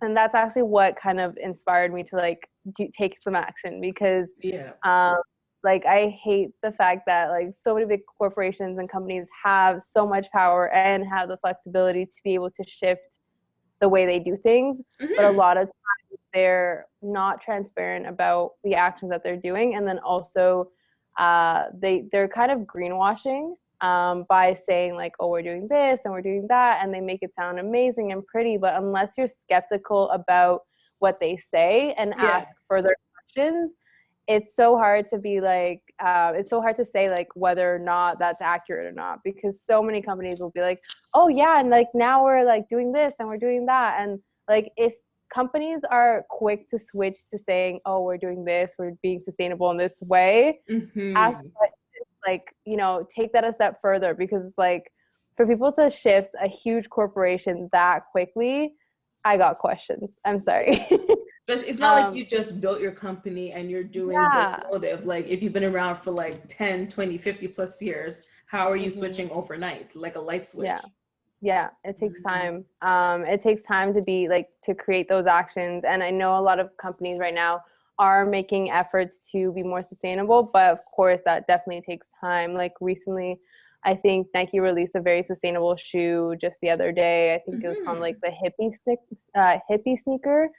that's actually what kind of inspired me to like take some action because like I hate the fact that like so many big corporations and companies have so much power and have the flexibility to be able to shift the way they do things, but a lot of times they're not transparent about the actions that they're doing, and then also they're kind of greenwashing by saying like, oh, we're doing this and we're doing that, and they make it sound amazing and pretty, but unless you're skeptical about what they say and ask further questions, it's so hard to be like, it's so hard to say like whether or not that's accurate or not, because so many companies will be like, oh yeah, and like now we're like doing this and we're doing that. And like if companies are quick to switch to saying, oh, we're doing this, we're being sustainable in this way, ask questions, like, you know, take that a step further, because it's like for people to shift a huge corporation that quickly, I got questions. I'm sorry. But it's not like you just built your company and you're doing this motive. Like if you've been around for like 10, 20, 50 plus years, how are you switching overnight? Like a light switch. Yeah, it takes time. It takes time to be like, to create those actions. And I know a lot of companies right now are making efforts to be more sustainable, but of course that definitely takes time. Like recently, I think Nike released a very sustainable shoe just the other day. I think it was called like the hippie sneaker.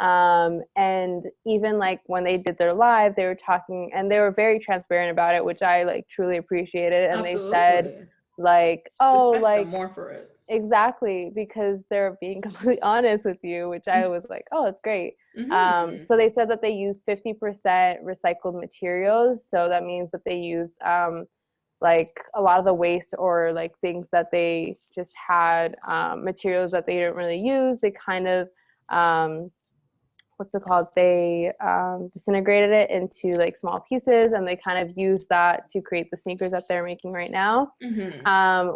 And even like when they did their live, they were talking and they were very transparent about it, which I like truly appreciated. And they said like, oh, respect like them more for it. Exactly, because they're being completely honest with you, which I was like, oh, it's great. So they said that they use 50% recycled materials. So that means that they use like a lot of the waste or like things that they just had, materials that they didn't really use. They kind of what's it called? They disintegrated it into like small pieces, and they kind of used that to create the sneakers that they're making right now,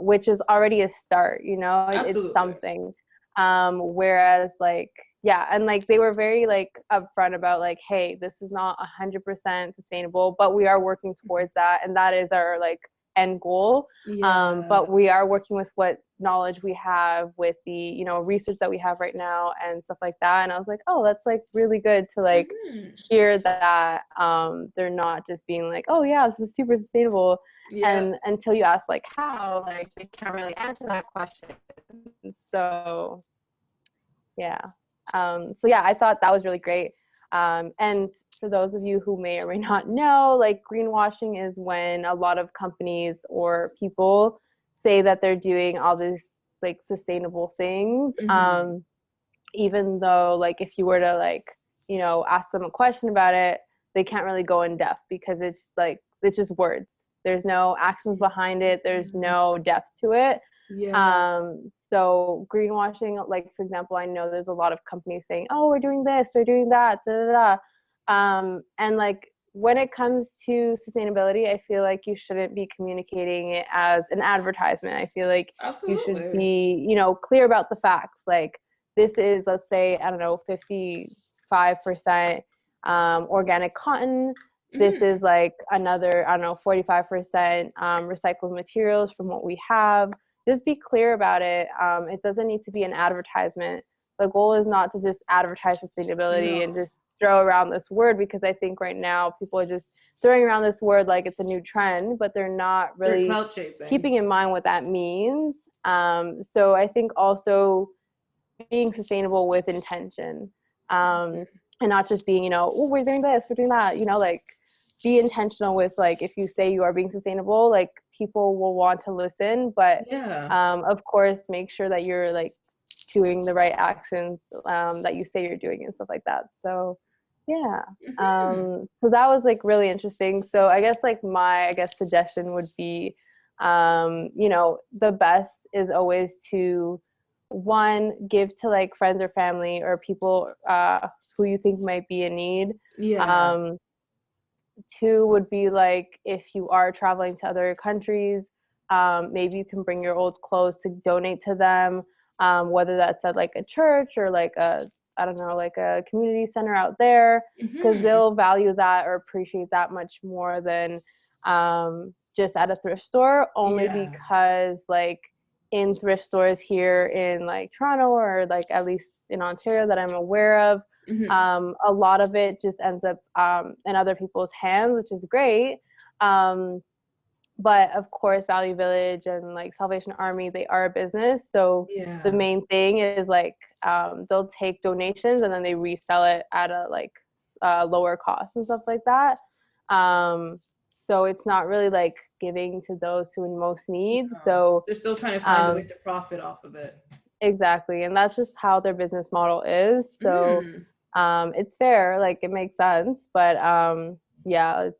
which is already a start, you know, it's something. Whereas like, yeah, and like they were very like upfront about like, hey, this is not 100% sustainable, but we are working towards that, and that is our like end goal. But we are working with what knowledge we have with the, you know, research that we have right now and stuff like that. And I was like, oh, that's like really good to like hear that they're not just being like, oh yeah, this is super sustainable. And until you ask like how, like they can't really answer that question. So yeah. So yeah, I thought that was really great. And for those of you who may or may not know, like greenwashing is when a lot of companies or people say that they're doing all these like sustainable things, even though like if you were to like, you know, ask them a question about it, they can't really go in depth because it's like, it's just words. There's no actions behind it. There's no depth to it. So greenwashing, like for example, I know there's a lot of companies saying, oh, we're doing this, they're doing that, da, da, da. And like when it comes to sustainability, I feel like you shouldn't be communicating it as an advertisement. I feel like you should be, you know, clear about the facts. Like this is, let's say, I don't know, 55% organic cotton. This is like another, I don't know, 45% recycled materials from what we have. Just be clear about it. It doesn't need to be an advertisement. The goal is not to just advertise sustainability and just throw around this word, because I think right now people are just throwing around this word like it's a new trend, but they're not really clout chasing, keeping in mind what that means. So I think also being sustainable with intention, and not just being, you know, oh, we're doing this, we're doing that, you know, like be intentional with, like, if you say you are being sustainable, like people will want to listen, but of course make sure that you're like doing the right actions that you say you're doing and stuff like that. So yeah. So that was like really interesting. So I guess like my suggestion would be, you know, the best is always to, one, give to like friends or family or people who you think might be in need. Two would be like, if you are traveling to other countries, maybe you can bring your old clothes to donate to them, whether that's at like a church or like a, I don't know, like a community center out there, because they'll value that or appreciate that much more than just at a thrift store, only because like in thrift stores here in like Toronto, or like at least in Ontario that I'm aware of, a lot of it just ends up in other people's hands, which is great. But of course, Value Village and like Salvation Army, they are a business. So the main thing is like they'll take donations and then they resell it at a like lower cost and stuff like that. So it's not really like giving to those who in most need. So they're still trying to find a way to profit off of it. Exactly. And that's just how their business model is. So it's fair, like it makes sense, but yeah, it's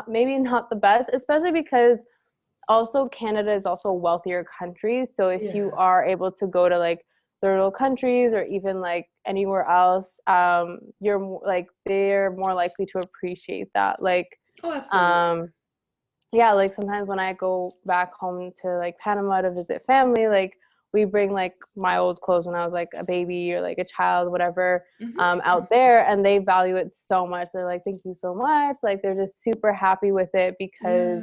maybe not the best, especially because also Canada is also a wealthier country. So if you are able to go to like third world countries or even like anywhere else, you're like, they're more likely to appreciate that. Like, yeah, like sometimes when I go back home to like Panama to visit family, like we bring like my old clothes when I was like a baby or like a child, whatever, out there, and they value it so much. They're like, thank you so much. Like they're just super happy with it because,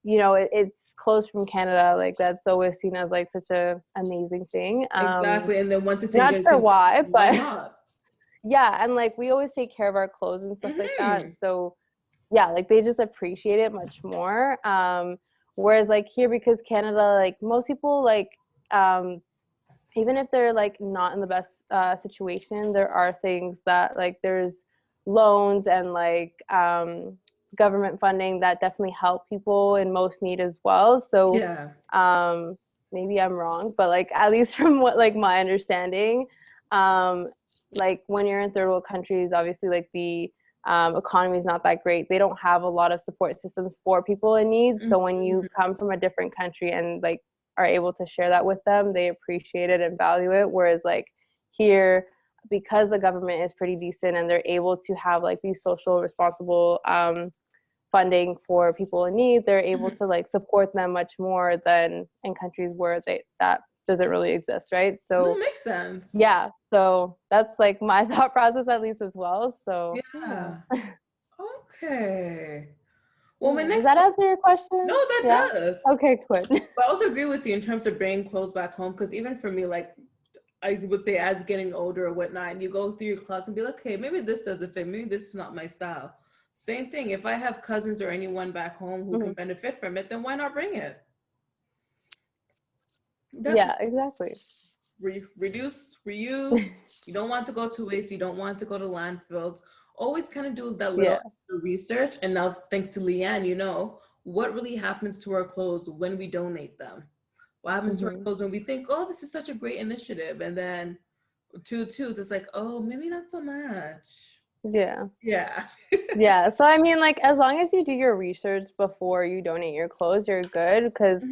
you know, it's clothes from Canada. Like that's always seen as like such a amazing thing. Exactly. And then once it's not sure why, but not? Yeah, and like we always take care of our clothes and stuff like that. So yeah, like they just appreciate it much more. Whereas like here, because Canada, like most people, like even if they're like not in the best situation, there are things that like there's loans and like government funding that definitely help people in most need as well. So maybe I'm wrong, but like at least from what like my understanding, like when you're in third world countries, obviously like the economy is not that great. They don't have a lot of support systems for people in need. So when you come from a different country and like are able to share that with them, they appreciate it and value it. Whereas like here, because the government is pretty decent and they're able to have like these social responsible funding for people in need, they're able to like support them much more than in countries where that doesn't really exist, right? So that makes sense. Yeah, so that's like my thought process at least as well. So Okay. Well, my next does that answer your question? No, that does. Okay, good. But I also agree with you in terms of bringing clothes back home, because even for me, like I would say as getting older or whatnot, and you go through your closet and be like, okay, maybe this doesn't fit, maybe this is not my style. Same thing, if I have cousins or anyone back home who can benefit from it, then why not bring it? Yeah, exactly. Reduce, reuse. You don't want to go to waste, you don't want to go to landfills. Always kind of do that little research. And now thanks to Leanne, you know what really happens to our clothes when we donate them. What happens to our clothes when we think, oh, this is such a great initiative, and then two twos, it's like, oh, maybe not so much. Yeah, so I mean, like as long as you do your research before you donate your clothes, you're good. Because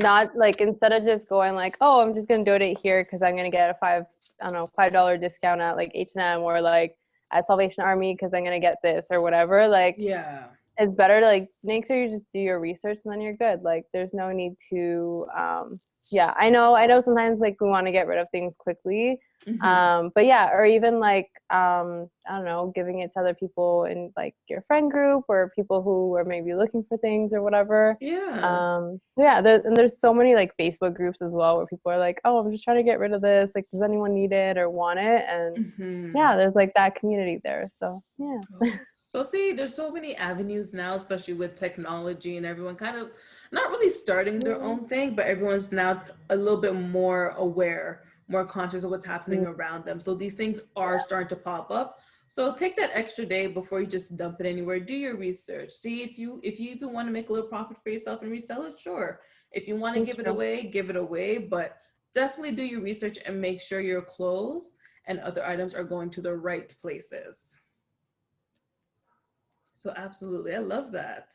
not like, instead of just going like, oh, I'm just gonna donate here because I'm gonna get a $5 discount at like H&M, or like at Salvation Army because I'm gonna get this or whatever, like it's better to like make sure you just do your research and then you're good. Like there's no need to I know sometimes like we want to get rid of things quickly, But yeah, or even like I don't know, giving it to other people in like your friend group or people who are maybe looking for things or whatever. Yeah. So yeah, there's so many like Facebook groups as well where people are like, oh, I'm just trying to get rid of this, like does anyone need it or want it? And Mm-hmm. yeah, there's like that community there, so yeah. So see, there's so many avenues now, especially with technology and everyone kind of not really starting their own thing, but everyone's now a little bit more aware, more conscious of what's happening around them. So these things are starting to pop up. So take that extra day before you just dump it anywhere. Do your research. See if you even want to make a little profit for yourself and resell it, sure. If you want to That's give it true. away, give it away, but definitely do your research and make sure your clothes and other items are going to the right places. So absolutely, I love that.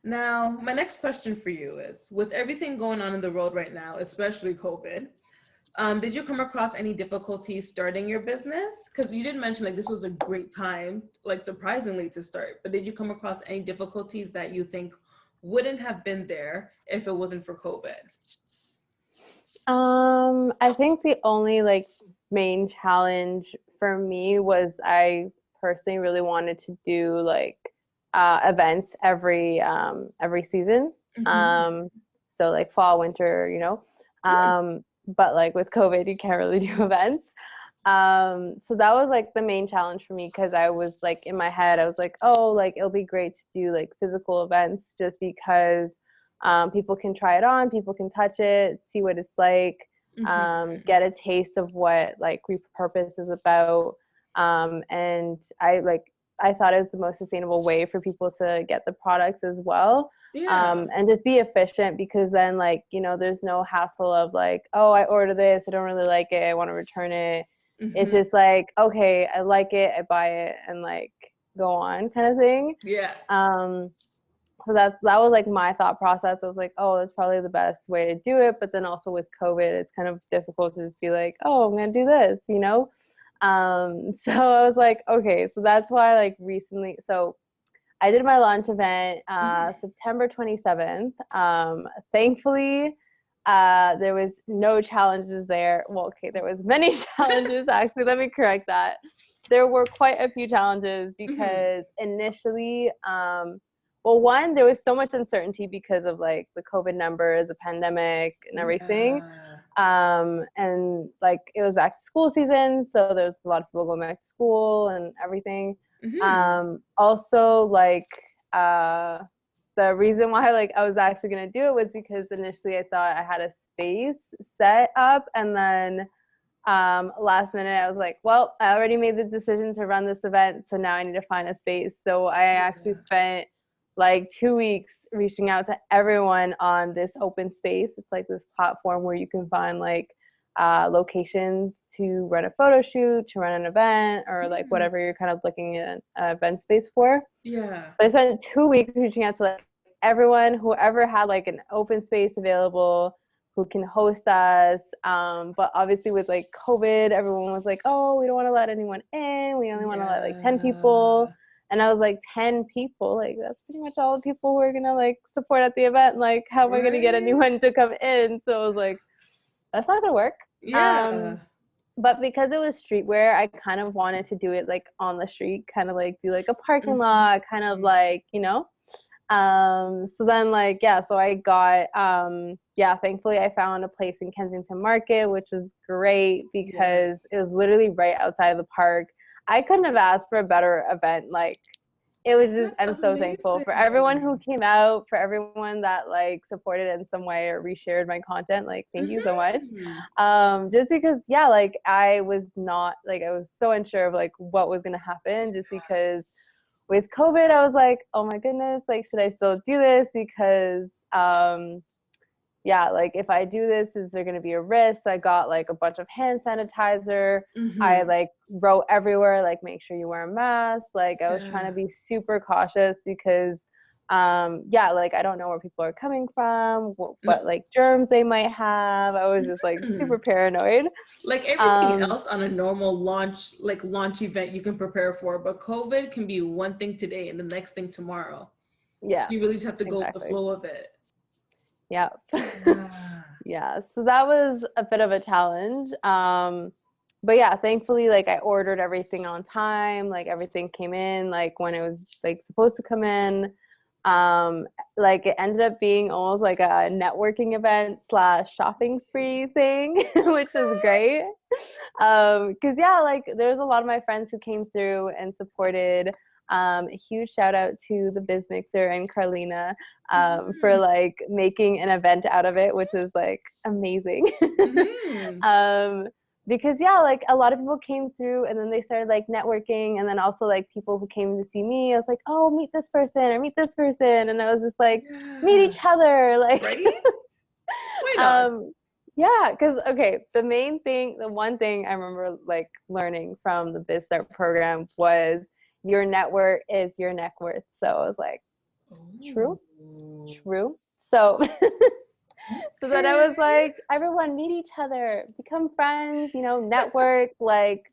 Now, my next question for you is, with everything going on in the world right now, especially COVID, did you come across any difficulties starting your business? Because you did mention like this was a great time, like surprisingly to start, but did you come across any difficulties that you think wouldn't have been there if it wasn't for COVID? I think the only like main challenge for me was I personally really wanted to do like events every season. Mm-hmm. Um, so like fall, winter, you know. Yeah. But like with COVID, you can't really do events. So that was like the main challenge for me because I was like in my head, I was like, oh, like it'll be great to do like physical events just because people can try it on, people can touch it, see what it's like, Mm-hmm. get a taste of what like Repurpus is about. And I thought it was the most sustainable way for people to get the products as well. Yeah. And just be efficient because then like, you know, there's no hassle of like, oh, I ordered this, I don't really like it, I want to return it. It's Mm-hmm. just like, okay, I like it, I buy it, and like go on kind of thing. Yeah. Um, so that was like my thought process. I was like, oh, that's probably the best way to do it. But then also with COVID, it's kind of difficult to just be like, oh, I'm gonna do this, you know? So I was like, okay, so that's why like recently, so I did my launch event Mm-hmm. September 27th. Thankfully, there was no challenges there. Well, okay, there was many challenges actually. Let me correct that. There were quite a few challenges Mm-hmm. because initially, well, one, there was so much uncertainty because of like the COVID numbers, the pandemic, and everything. Yeah. And like it was back to school season, so there's a lot of people going back to school and everything. Mm-hmm. Also, like the reason why like I was actually gonna do it was because initially I thought I had a space set up, and then last minute I was like, well, I already made the decision to run this event, so now I need to find a space. So I actually Yeah. spent like 2 weeks reaching out to everyone on this open space. It's like this platform where you can find like locations to run a photo shoot, to run an event, or like Mm. whatever you're kind of looking at an event space for. Yeah. But I spent 2 weeks reaching out to like everyone, whoever had like an open space available, who can host us. But obviously with like COVID, everyone was like, oh, we don't want to let anyone in. We only want to let like 10 people. Yeah. And I was like, 10 people? Like, that's pretty much all the people who are going to like support at the event. Like, how am I going to get Right? anyone to come in? So I was like, that's not going to work. Yeah. Um, but because it was streetwear, I kind of wanted to do it like on the street, kind of like do like a parking Mhm. lot, kind of like, you know. So then like yeah, so I got yeah, thankfully I found a place in Kensington Market, which was great because Yes. it was literally right outside the park. I couldn't have asked for a better event. Like it was just, That's I'm so thankful for everyone who amazing. came out, for everyone that like supported in some way or reshared my content. Like thank you so much. Mhm. Just because yeah, like I was not like I was so unsure of like what was gonna happen just because with COVID, I was like, oh my goodness, like, should I still do this? Because, yeah, like, if I do this, is there going to be a risk? So I got like a bunch of hand sanitizer. I Mhm. like wrote everywhere, like, make sure you wear a mask. Like, I was trying Yeah. to be super cautious because, yeah, like, I don't know where people are coming from, what like germs they might have. I was just like Mhm. super paranoid. Like everything Um, else on a normal launch, like launch event, you can prepare for, but COVID can be one thing today and the next thing tomorrow. yeah, So you really just have to go with the exactly. flow of it. Yeah. Yeah. Yeah, so that was a bit of a challenge. but yeah, thankfully, like I ordered everything on time, like everything came in like when it was like supposed to come in. Um, like it ended up being almost like a networking event slash shopping spree thing, which was Okay. great. 'Cause yeah, like there's a lot of my friends who came through and supported. A huge shout out to the Biz Mixer and Carlina for Mhm. like making an event out of it, which is like amazing. Mhm. um, because yeah, like a lot of people came through and then they started like networking, and then also like people who came to see me, I was like, oh, meet this person or meet this person, and I was just like, meet Yeah. each other, like Right? Why not? um yeah, because okay, the main thing, the one thing I remember like learning from the BizStart program was your network is your net worth. So I was like, true, Oh. true. So so then I Okay. was like, everyone meet each other, become friends, you know, network, like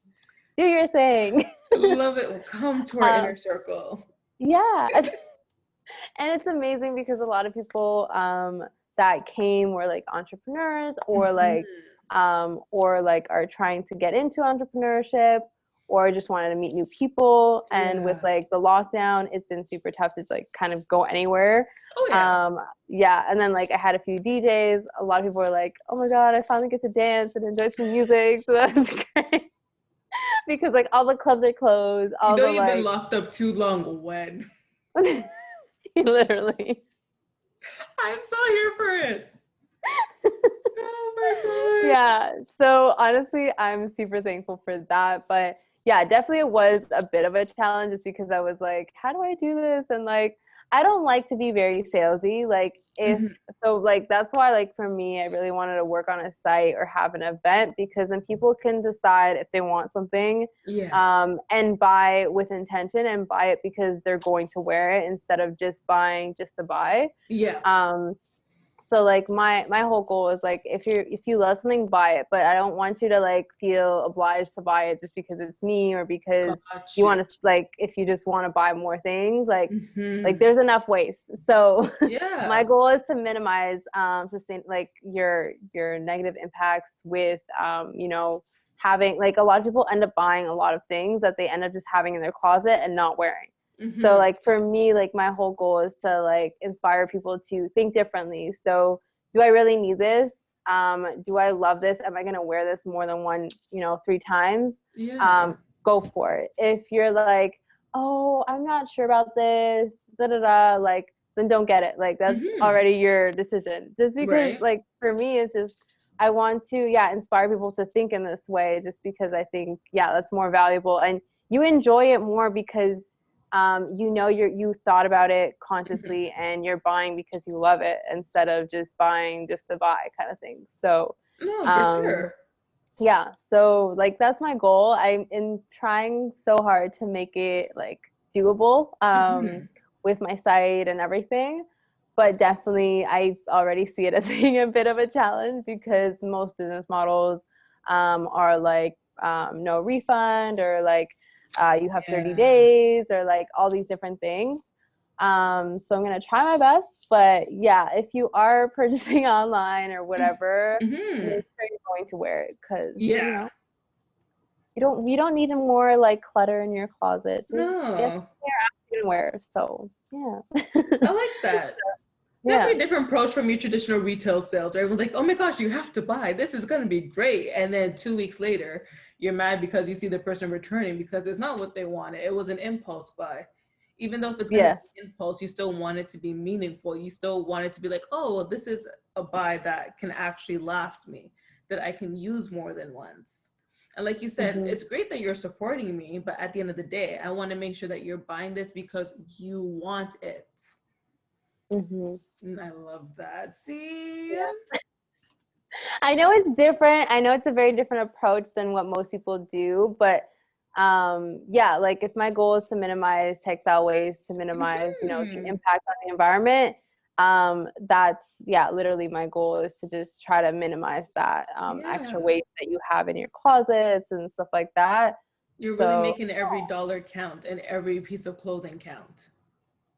do your thing. Love it. Well, come to our inner um circle. yeah. And it's amazing because a lot of people that came were like entrepreneurs Mhm. or like are trying to get into entrepreneurship or just wanted to meet new people. And with Yeah. like the lockdown, it's been super tough to like kind of go anywhere. Oh yeah. Yeah, and then like I had a few DJs. A lot of people were like, "Oh my god, I finally get to dance and enjoy some music." So that's great because like all the clubs are closed, You all know the you've been like locked up too long. When? literally. I'm so here for it. Oh my gosh. Yeah. So honestly, I'm super thankful for that. But yeah, definitely it was a bit of a challenge just because I was like, how do I do this? And like, I don't like to be very salesy. Like if Mhm. so like that's why like for me, I really wanted to work on a site or have an event because then people can decide if they want something Yes. and buy with intention and buy it because they're going to wear it instead of just buying just to buy. Yeah. Um, so like my whole goal is like if you love something, buy it, but I don't want you to like feel obliged to buy it just because it's me or because Got you you. want to like if you just want to buy more things like Hmm. there's enough waste. So my Yeah. goal is to minimize sustain like your negative impacts with you know, having like a lot of people end up buying a lot of things that they end up just having in their closet and not wearing. So Hmm. like for me, like my whole goal is to like inspire people to think differently. So do I really need this? Do I love this? Am I gonna wear this more than one, you know, 3 times? Yeah. Go for it. If you're like, oh, I'm not sure about this, da da da, like then don't get it. Like that's Hmm. already your decision. Just because Right. like for me, it's just I want to yeah inspire people to think in this way. Just because I think yeah that's more valuable and you enjoy it more because you know you thought about it Hmm. consciously and you're buying because you love it instead of just buying just to buy kind of thing. So No, for um sure. yeah, so like that's my goal. I'm in trying so hard to make it like doable Hmm. with my site and everything, but definitely I already see it as being a bit of a challenge because most business models are like no refund or like you have 30 Yeah. days or like all these different things. So I'm gonna try my best, but yeah, if you are purchasing online or whatever, Hmm. make sure you're going to wear it because you Yeah. know you don't need more like clutter in your closet. Just get No. something to wear. So yeah, I like that. yeah, Definitely a different approach from your traditional retail sales. Everyone's like, oh my gosh, you have to buy. This is going to be great. And then 2 weeks later, you're mad because you see the person returning because it's not what they wanted. It was an impulse buy. Even though if it's going to yeah, be impulse, you still want it to be meaningful. You still want it to be like, oh, well, this is a buy that can actually last me, that I can use more than once. And like you said, hmm it's great that you're supporting me, but at the end of the day, I want to make sure that you're buying this because you want it. hmm I love that. See? yeah. I know it's different. I know it's a very different approach than what most people do, but yeah, like if my goal is to minimize textile waste, to minimize, you know, the Hmm. impact on the environment, that's yeah, literally my goal is to just try to minimize that extra Yeah. waste that you have in your closets and stuff like that. You're really So making every dollar count and every piece of clothing count.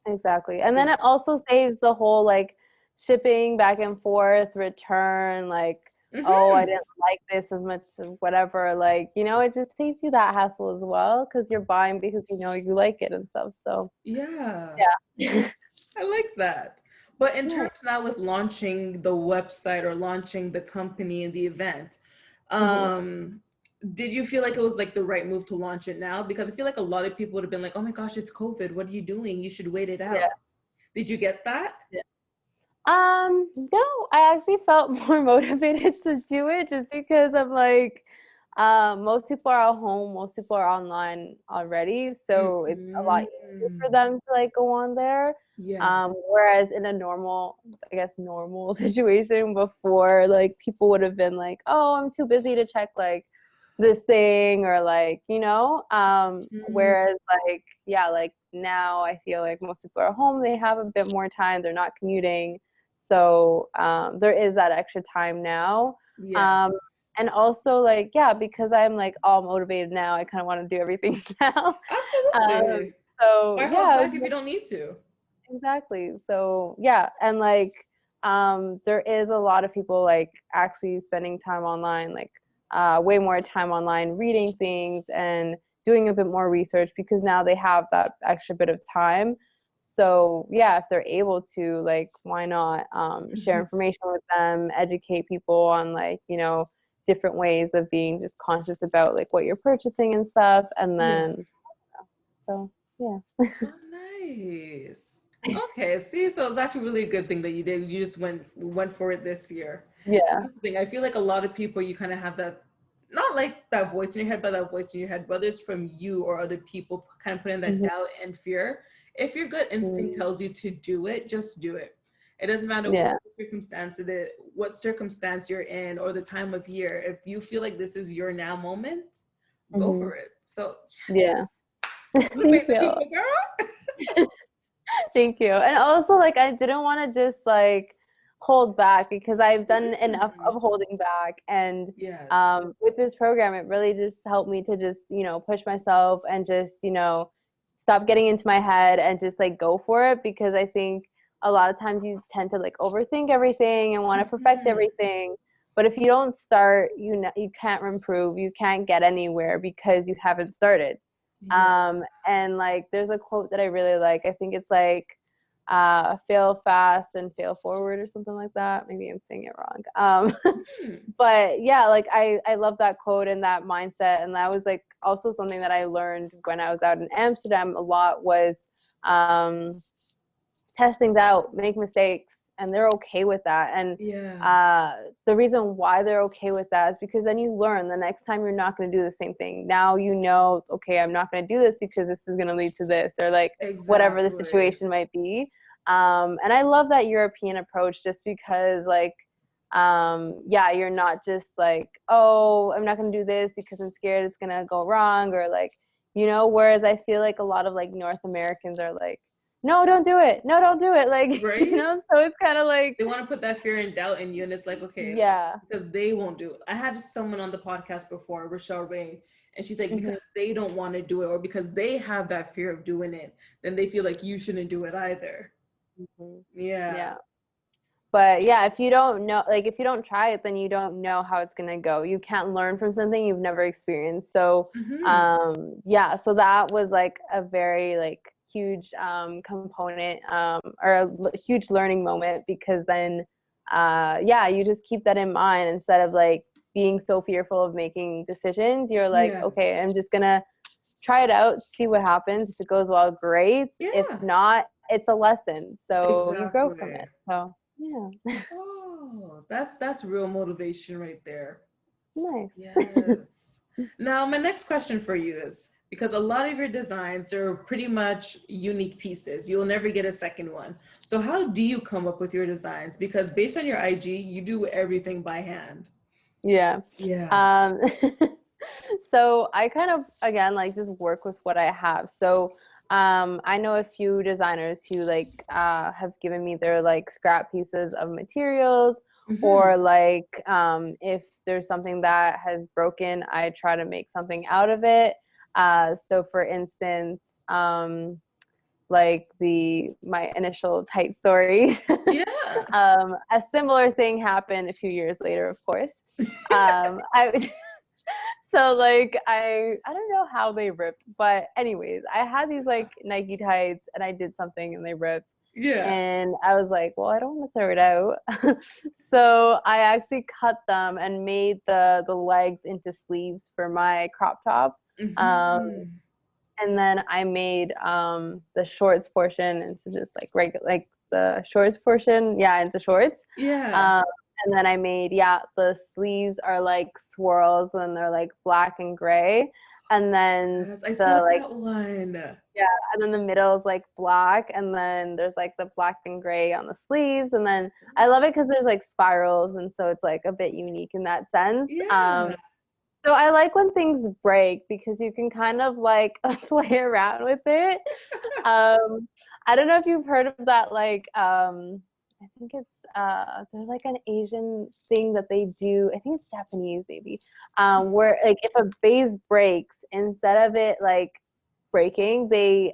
exactly. And then Yeah. it also saves the whole like shipping back and forth, return, like oh, I Mm-hmm. didn't like this as much, whatever. Like, it just saves you that hassle as well because you're buying because you like it and stuff. So, Yeah, yeah. I like that. But in Yeah. terms now with launching the website or launching the company and the event, Mhm. um, did you feel like it was like the right move to launch it now? Because I feel like a lot of people would have been like, "Oh my gosh, it's COVID. What are you doing? You should wait it Yeah. out." Did you get that? Yeah. No, I actually felt more motivated to do it just because I'm like, most people are at home, most people are online already, so it's a lot easier for Mm-hmm. them to like go on there. Yes. Whereas in a normal, I guess, normal situation before, like people would have been like, oh, I'm too busy to check like this thing or like, Mm, whereas like, yeah, like now I feel like most people are home, they have a bit more time, they're not commuting. So there is that extra time now. yes. Um, and also like, yeah, because I'm like all motivated now, I kind of want to do everything now. Um, Absolutely. so Why hold yeah, back if you don't need to? exactly. So yeah, and like there is a lot of people like actually spending time online, like way more time online reading things and doing a bit more research because now they have that extra bit of time. So yeah, if they're able to, like, why not share information with them, educate people on like, different ways of being just conscious about like what you're purchasing and stuff. And Yeah. then so yeah. Oh, nice. Okay, see, so it's actually really a good thing that you did. You just went for it this year. Yeah. That's the thing. I feel like a lot of people, you kind of have that, not like that voice in your head, but that voice in your head, whether it's from you or other people, kind of putting that Mhm. doubt and fear. If your gut instinct Mhm. tells you to do it, just do it. It doesn't matter what Yeah. the what circumstance you're in, or the time of year. If you feel like this is your now moment, go Mhm. for it. So yes, Yeah. motivate Thank the you. people, girl. Thank you. And also, like, I didn't want to just like hold back because I've done enough Mhm. of holding back. And Yes. with this program, it really just helped me to just, push myself and just, stop getting into my head and just like go for it because I think a lot of times you tend to like overthink everything and want to perfect Mhm. everything. But if you don't start, you can't improve, you can't get anywhere because you haven't started. Yeah. And like, there's a quote that I really like. I think it's like, fail fast and fail forward or something like that. Maybe I'm saying it wrong. Hmm. But yeah, like I love that quote and that mindset. And that was like also something that I learned when I was out in Amsterdam a lot was, um, test things out, make mistakes, and they're okay with that. And Yeah. the reason why they're okay with that is because then you learn the next time you're not going to do the same thing. Now okay, I'm not going to do this because this is going to lead to this, or like whatever the Exactly. situation might be. And I love that European approach just because, like, yeah, you're not just like, oh, I'm not going to do this because I'm scared it's going to go wrong, or like, whereas I feel like a lot of like North Americans are like, no, don't do it. No, don't do it. Like, Right? so it's kind of like, They want to put that fear and doubt in you, and it's like, okay, yeah. because they won't do it. I had someone on the podcast before, Rochelle Ray, and she's like, Hmm. because they don't want to do it, or because they have that fear of doing it, then they feel like you shouldn't do it either. Hmm. Yeah. Yeah. But yeah, if you don't know, like, if you don't try it, then you don't know how it's going to go. You can't learn from something you've never experienced. So, Hmm. yeah, so that was like a very like huge component, or a huge learning moment because then, yeah, you just keep that in mind instead of like being so fearful of making decisions. You're like, Yeah. okay, I'm just gonna try it out, see what happens. If it goes well, great. If Yeah. not, it's a lesson. So you grow from Exactly. it. So yeah. Oh, that's real motivation right there. Nice. Yes. Now, my next question for you is, because a lot of your designs, they're pretty much unique pieces. You'll never get a second one. So how do you come up with your designs? Because based on your IG, you do everything by hand. Yeah. Yeah. Um, so I kind of, again, like just work with what I have. So I know a few designers who like have given me their like scrap pieces of materials, Mm-hmm. or like if there's something that has broken, I try to make something out of it. So for instance, like my initial tight story. Yeah. A similar thing happened a few years later, of course. I So like I don't know how they ripped, but anyways, I had these like Nike tights and I did something and they ripped. Yeah. And I was like, well, I don't want to throw it out. So I actually cut them and made the legs into sleeves for my crop top. Mm-hmm. And then I made the shorts portion into just like regular, like the shorts portion, yeah, into shorts. Yeah. Um, and then I made, yeah, the sleeves are like swirls and they're like black and gray. And then Yes, I saw the like, that one. yeah, and then the middle is like black. And then there's like the black and gray on the sleeves. And then I love it because there's like spirals. And so it's like a bit unique in that sense. Yeah. So I like when things break because you can kind of like play around with it. I don't know if you've heard of that, like I think it's there's like an Asian thing that they do. I think it's Japanese maybe, where like if a vase breaks, instead of it like breaking, they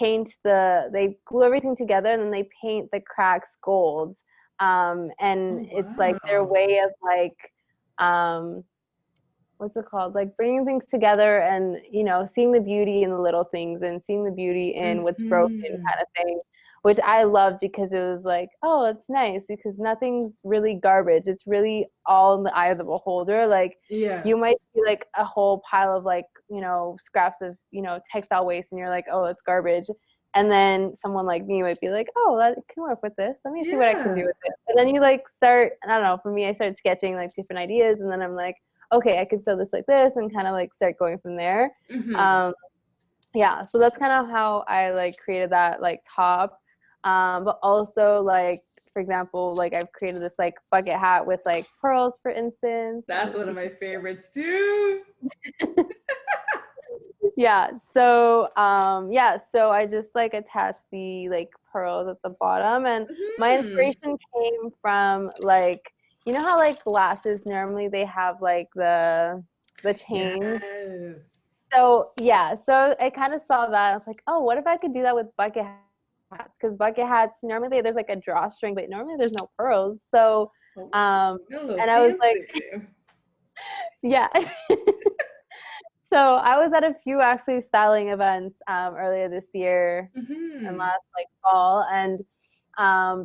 they glue everything together and then they paint the cracks gold. And Oh, it's like their wow. way of like um what's it called, like bringing things together and seeing the beauty in the little things and seeing the beauty in what's broken Mm-hmm. kind of thing, which I loved because it was like, oh, it's nice because nothing's really garbage. It's really all in the eye of the beholder. Like you might Yes. see like a whole pile of like scraps of textile waste and you're like, oh, it's garbage. And then someone like me might be like, oh, that can work with this. Let me see what I can do Yeah. with it. And then you like start, I don't know, for me, I started sketching like different ideas and then I'm like, okay, I could sew this like this and kind of like start going from there. Mm-hmm. Um, yeah, so that's kind of how I like created that like top. But also like, for example, like I've created this like bucket hat with like pearls, for instance. I don't That's know if one of you my favorites too. yeah, so I just like attached the like pearls at the bottom and my Mm-hmm. inspiration came from like how like glasses normally they have like the chains. Yes. So yeah, so I kind of saw that. I was like, oh, what if I could do that with bucket hats? Because bucket hats normally there's like a drawstring, but normally there's no pearls. So Oh, um a little and I was like, fancy. yeah. So I was at a few actually styling events earlier this year and Mm-hmm. last like fall, and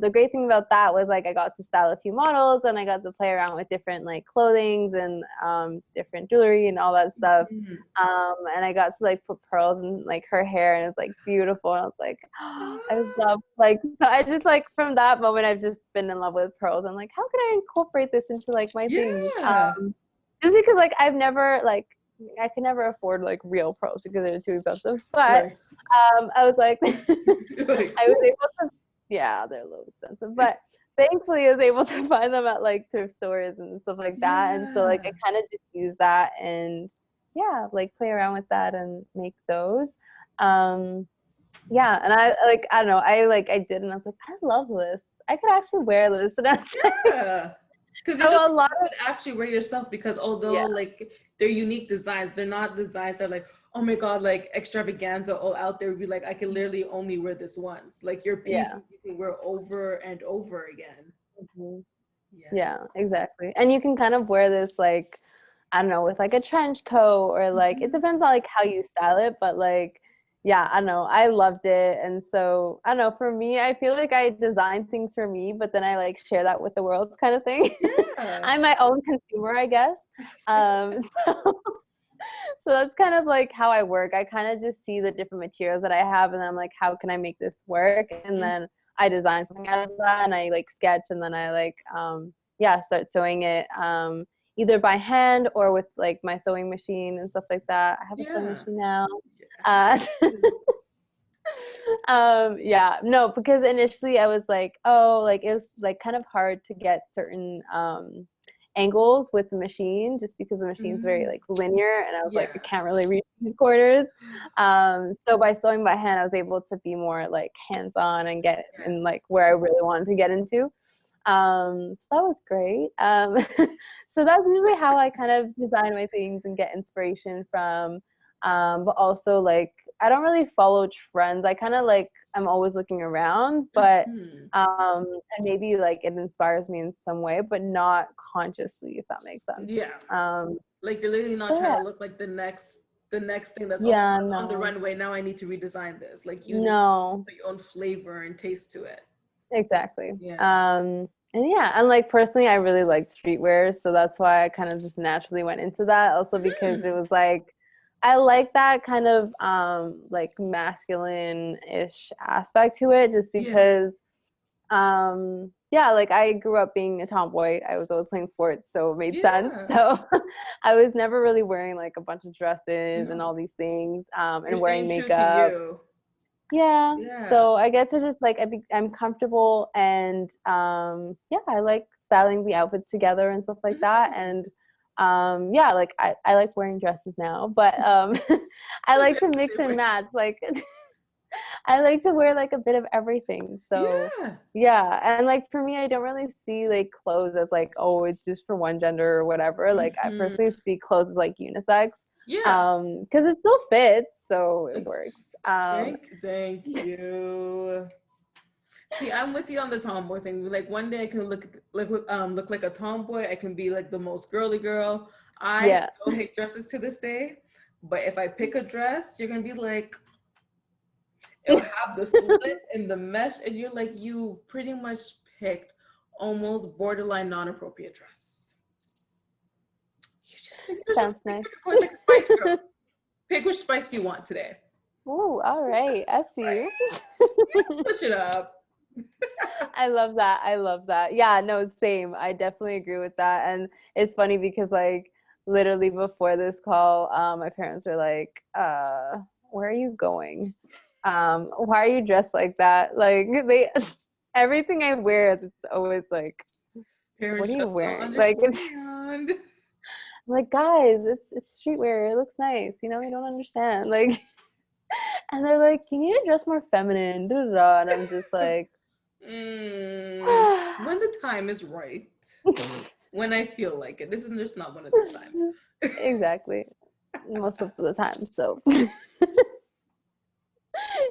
the great thing about that was like I got to style a few models and I got to play around with different like clothings and different jewelry and all that stuff. Mm-hmm. And I got to like put pearls in like her hair and it was like beautiful. And I was like, oh, I just Ah, love like so I just like from that moment I've just been in love with pearls. I'm like, how can I incorporate this into like my things? yeah. Just because like I've never like I could never afford like real pearls because they're too expensive. But Right. I was like, Like, I was able to, yeah, they're a little expensive, but thankfully I was able to find them at like thrift stores and stuff like that. And so like I yeah. kind of just use that and yeah, like play around with that and make those. Um, yeah, and I don't know, I did and I was like, I love this. I could actually wear this. And I was like, Yeah. Because so these are a things lot you of could actually wear yourself because although yeah, like they're unique designs, they're not designs that are like, oh my God, like extravaganza all out there would be like, I can literally only wear this once. Like your yeah. pieces you can wear over and over again. Mhm. Yeah. Yeah, exactly. And you can kind of wear this like I don't know, with like a trench coat or like it Mhm. depends on like how you style it, but like yeah, I don't know. I loved it. And so I don't know, for me, I feel like I design things for me, but then I like share that with the world kind of thing. Yeah. I'm my own consumer, I guess. Um so that's kind of like how I work. I kind of just see the different materials that I have and then I'm like, how can I make this work? And Mm. then I design something out of that and I like sketch and then I like yeah, start sewing it either by hand or with like my sewing machine and stuff like that. I have a sewing Yeah. machine now. Uh, yeah, no, because initially I was like, oh, like it was like kind of hard to get certain angles with the machine just because the machine's very Mm. like linear and I was like, I Yeah. can't really reach these corners. So by sewing by hand, I was able to be more like hands-on and get in like Yes. where I really wanted to get into. So that was great. So that's usually how I kind of design my things and get inspiration from. But also like I don't really follow trends. I kind of like, I'm always looking around, but and maybe like it inspires me in some way, but not consciously, if that makes sense. Yeah. Um, Like you're literally not so trying yeah. to look like the next thing that's Yeah, on the no. runway. Now I need to redesign this. Like you No. put your own flavor and taste to it. Exactly. Yeah. And yeah, and like personally, I really liked streetwear, so that's why I kind of just naturally went into that. Also because it was like, I like that kind of like masculine-ish aspect to it, just Yeah. because yeah, like I grew up being a tomboy. I was always playing sports, so it made sense. Yeah. So I was never really wearing like a bunch of dresses and No. all these things, You're and wearing staying true to makeup. you. Yeah. Yeah. So I get to just like I'm comfortable, and yeah, I like styling the outfits together and stuff like that. And yeah, like I like wearing dresses now, but I like to mix and match. Like I like to wear like a bit of everything. So Yeah. yeah, and like for me, I don't really see like clothes as like, oh, it's just for one gender or whatever. Like I personally see clothes as like unisex, Yeah. because it still fits, so it It's, works. thank you. See, I'm with you on the tomboy thing. Like one day I can look like a tomboy. I can be like the most girly girl. I Yeah. still hate dresses to this day, but if I pick a dress, you're gonna be like, it'll have the slit and the mesh, and you're like, you pretty much picked almost borderline non-appropriate dress. Sounds nice. It's like a Spice Girl. Pick which spice you want today. Ooh, all right. I see Right? you. Push it up. I love that. I love that. Yeah, no, same. I definitely agree with that. And it's funny because like literally before this call, my parents were like, where are you going? Why are you dressed like that? Like they everything I wear, it's always like, what Parents are you just don't wearing? Like it's understand. like, guys, it's streetwear. It looks nice. You know, you don't understand. Like and they're like, you need to dress more feminine, da, da, da. And I'm just like, When the time is right, when I feel like it. This is just not one of those times. exactly. Most of the time. So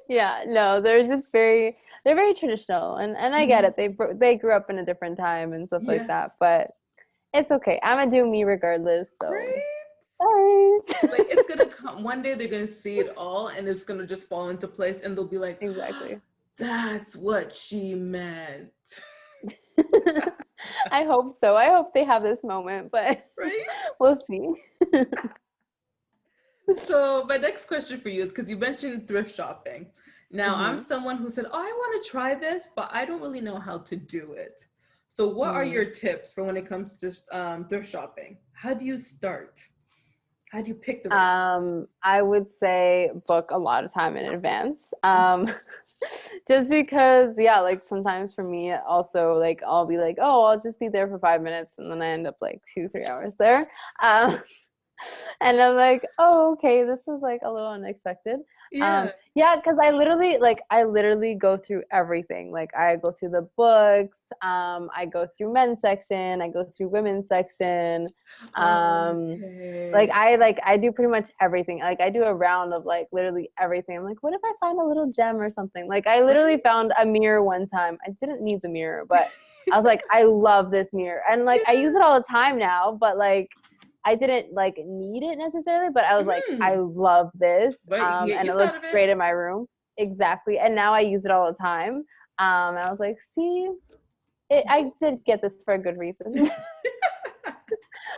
yeah, no, they're very traditional, and I get it. They grew up in a different time and stuff like that, Yes. but it's okay. I'm gonna do me regardless. So Right? sorry. Like it's gonna come one day, they're gonna see it all and it's gonna just fall into place and they'll be like, Exactly. that's what she meant. I hope so. I hope they have this moment, but Right? we'll see. So my next question for you is because you mentioned thrift shopping. Now I'm hmm someone who said, oh, I want to try this, but I don't really know how to do it. So what are your Mm. tips for when it comes to thrift shopping? How do you start? How do you pick the right? I would say book a lot of time in advance. Just because, yeah, like sometimes for me also like I'll be like, oh, I'll just be there for 5 minutes and then I end up like 2, 3 hours there. Um, and I'm like, oh, okay, this is like a little unexpected. Yeah. Yeah, because I literally go through everything. Like I go through the books, I go through men's section, I go through women's section. Okay. Like I do pretty much everything. Like I do a round of like literally everything. I'm like, what if I find a little gem or something? Like I literally found a mirror one time. I didn't need the mirror, but I was like, I love this mirror. And like I use it all the time now, but like I didn't like need it necessarily, but I was like, I love this. But you can get And it use out looks of it. great in my room. Exactly. And now I use it all the time. And I was like, see, I did get this for a good reason.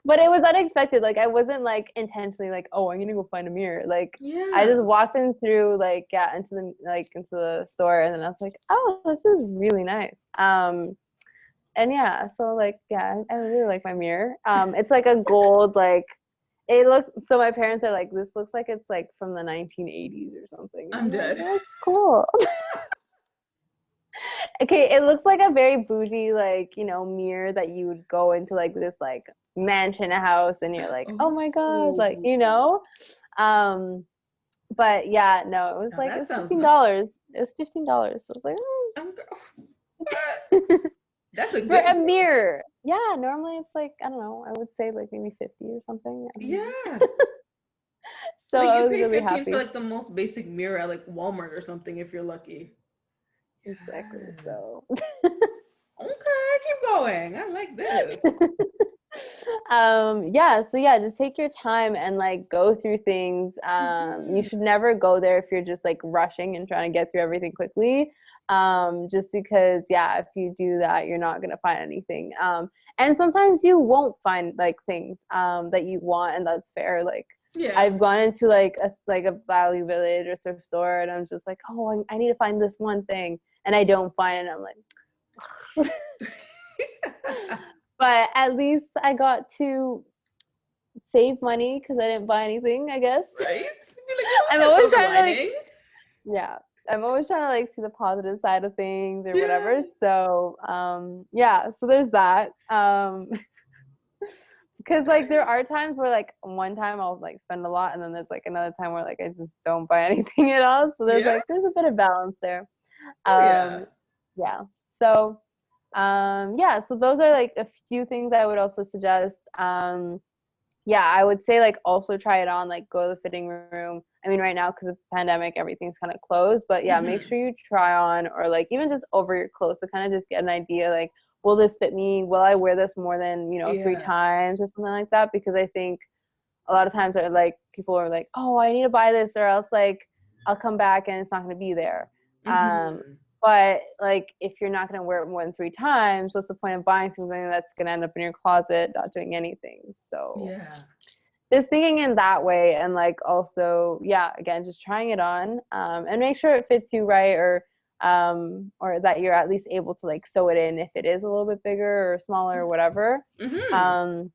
But it was unexpected. Like I wasn't like intentionally like, oh, I'm gonna go find a mirror. Like I Yeah. just walked in through like yeah into the store, and then I was like, oh, this is really nice. And yeah, so like yeah, I really like my mirror. It's like a gold like it looks. So my parents are like, this looks like it's like from the 1980s or something. And I'm I'm like, dead. that's cool. Okay, it looks like a very bougie, like, mirror that you would go into like this like mansion house and you're like, oh my God, like, Oh, Um, but yeah, no, it was now like it that was sounds nice. $15. It was $15. So I was like, I'm That's a for good a deal. mirror. Yeah, normally it's like, I don't know, I would say like maybe 50 or something. I don't know. Yeah. So Like I you was pay really 15 for happy. like the most basic mirror at like Walmart or something if you're lucky. Exactly. Yes. So Okay, keep going. I like this. yeah, so yeah, just take your time and like go through things. You Mhm. should never go there if you're just like rushing and trying to get through everything quickly. Just because, yeah, if you do that, you're not gonna find anything. And sometimes you won't find like things that you want, and that's fair. Like Yeah. I've gone into like a value village or thrift store, and I'm just like, oh, I need to find this one thing, and I don't find it. And I'm like, but at least I got to save money because I didn't buy anything, I guess. Right? Be like, there's I'm always a always silver trying to like, lining. yeah, I'm always trying to like see the positive side of things or Yeah. whatever. So, yeah, so there's that. Because like there are times where like one time I'll like spend a lot, and then there's like another time where like I just don't buy anything at all. So Yeah. there's a bit of balance there. Oh yeah. Yeah. So, yeah, so those are like a few things I would also suggest. Yeah, I would say like also try it on, like go to the fitting room. I mean, right now because of the pandemic, everything's kind of closed, but yeah, make Hmm. sure you try on or like even just over your clothes to kind of just get an idea like, will this fit me? Will I wear this more than, three Yeah. times or something like that? Because I think a lot of times are like people are like, oh, I need to buy this or else like I'll come back and it's not going to be there. Um, Hmm. but like if you're not going to wear it more than three times, what's the point of buying something that's going to end up in your closet not doing anything? So Yeah. just thinking in that way and like also yeah again just trying it on and make sure it fits you right or that you're at least able to like sew it in if it is a little bit bigger or smaller or whatever Hmm. um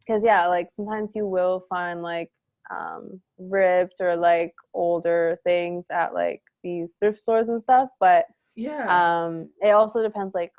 because yeah like sometimes you will find like ripped or like older things at like these thrift stores and stuff but Yeah. it also depends like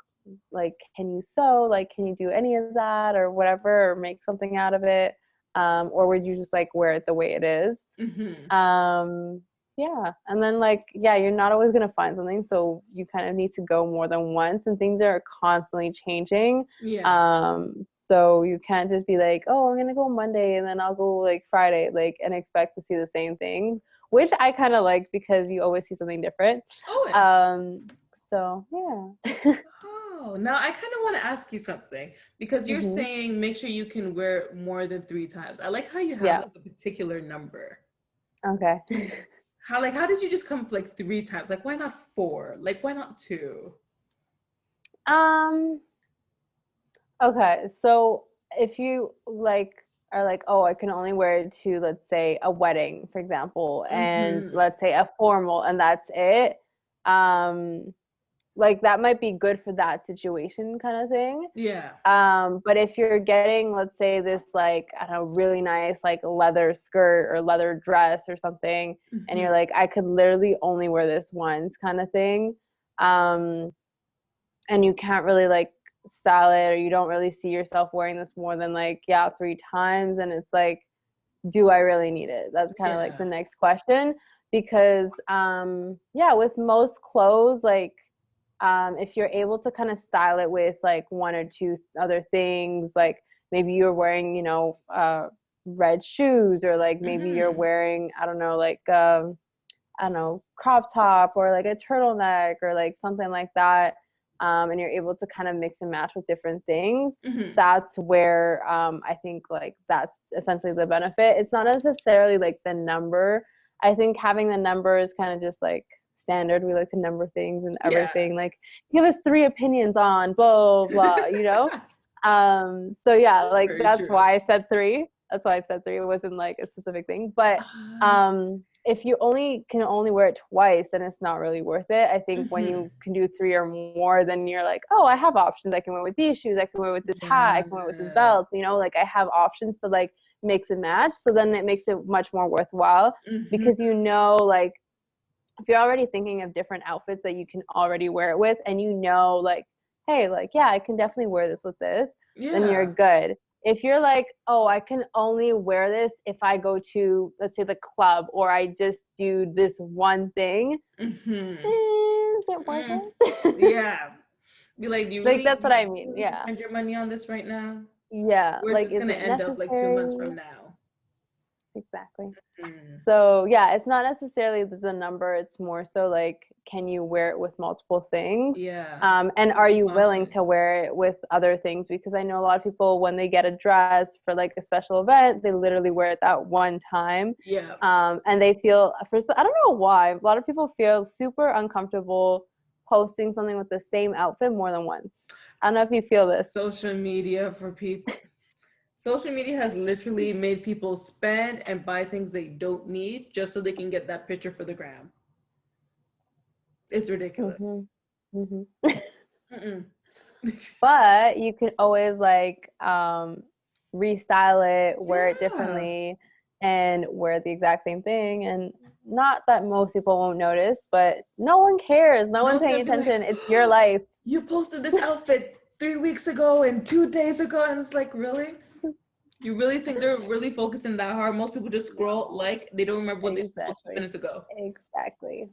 can you sew like can you do any of that or whatever or make something out of it or would you just like wear it the way it is Hmm. um yeah and then like yeah you're not always going to find something so you kind of need to go more than once and things are constantly changing Yeah. so you can't just be like oh I'm going to go Monday and then I'll go like Friday like and expect to see the same things which I kind of like because you always see something different Oh yeah. um so yeah. Oh, now I kind of want to ask you something because you're hmm saying make sure you can wear it more than three times. I like how you have Yeah. like a particular number. Okay. How did you just come up like three times? Like why not four? Like why not two? Um, okay. So if you like are like, oh, I can only wear it to, let's say, a wedding, for example, and Mm-hmm. let's say a formal and that's it. Um, like that might be good for that situation kind of thing. Yeah. But if you're getting, let's say, this like, I don't know, really nice like leather skirt or leather dress or something, and Mm-hmm. you're like, I could literally only wear this once kind of thing. Um, and you can't really like style it or you don't really see yourself wearing this more than like yeah three times and it's like do I really need it that's kind of like the Yeah. next question because yeah with most clothes like if you're able to kind of style it with like one or two other things like maybe you're wearing red shoes or like maybe you're Mm-hmm. wearing I don't know like I don't know, crop top or like a turtleneck or like something like that, and you're able to kind of mix and match with different things, Mm-hmm. that's where I think like that's essentially the benefit. It's not necessarily like the number. I think having the number is kind of just like standard. We like to number things and Yeah. everything. Like, give us three opinions on blah, blah, So yeah, like Very that's true. why I said three. That's why I said three. It wasn't like a specific thing. But Uh, if you can only wear it twice, then it's not really worth it. I think when mm-hmm. you can do three or more, then you're like, oh, I have options. I can wear with these shoes. I can wear with this hat. I can wear with this Yeah. belt. Like I have options to like mix and match. So then it makes it much more worthwhile Mm-hmm. because like if you're already thinking of different outfits that you can already wear it with, and like, hey, like yeah, I can definitely wear this with this, then you're Yeah. good if you're like, oh, I can only wear this if I go to, let's say, the club or I just do this one thing, Mm-hmm. is it worth Mm. it? Yeah. Be like, Like, that's what you I mean. really need to Yeah. spend your money on this right now? Yeah. Where's Like, this is gonna it end up like 2 months necessary? from now? Exactly. Mm. So yeah, it's not necessarily the number. It's more so like, can you wear it with multiple things? Yeah. And It's are the you willing to process. wear it with other things? Because I know a lot of people, when they get a dress for like a special event, they literally wear it that one time. Yeah. And they feel, first, I don't know why, a lot of people feel super uncomfortable posting something with the same outfit more than once. I don't know if you feel this. Social media for people. Social media has literally made people spend and buy things they don't need just so they can get that picture for the gram. It's ridiculous. Hmm. Hmm. Mm-mm. But you could always like restyle it, wear it Yeah. differently, and wear the exact same thing. And not that most people won't notice, but no one cares. No No one's one's paying gonna be like, attention. It's your life. you posted this outfit 3 weeks ago and 2 days ago, and it's like, really? You really think they're really focusing that hard? Most people just scroll, No, like, they don't remember what they scrolled two exactly. minutes ago. Exactly.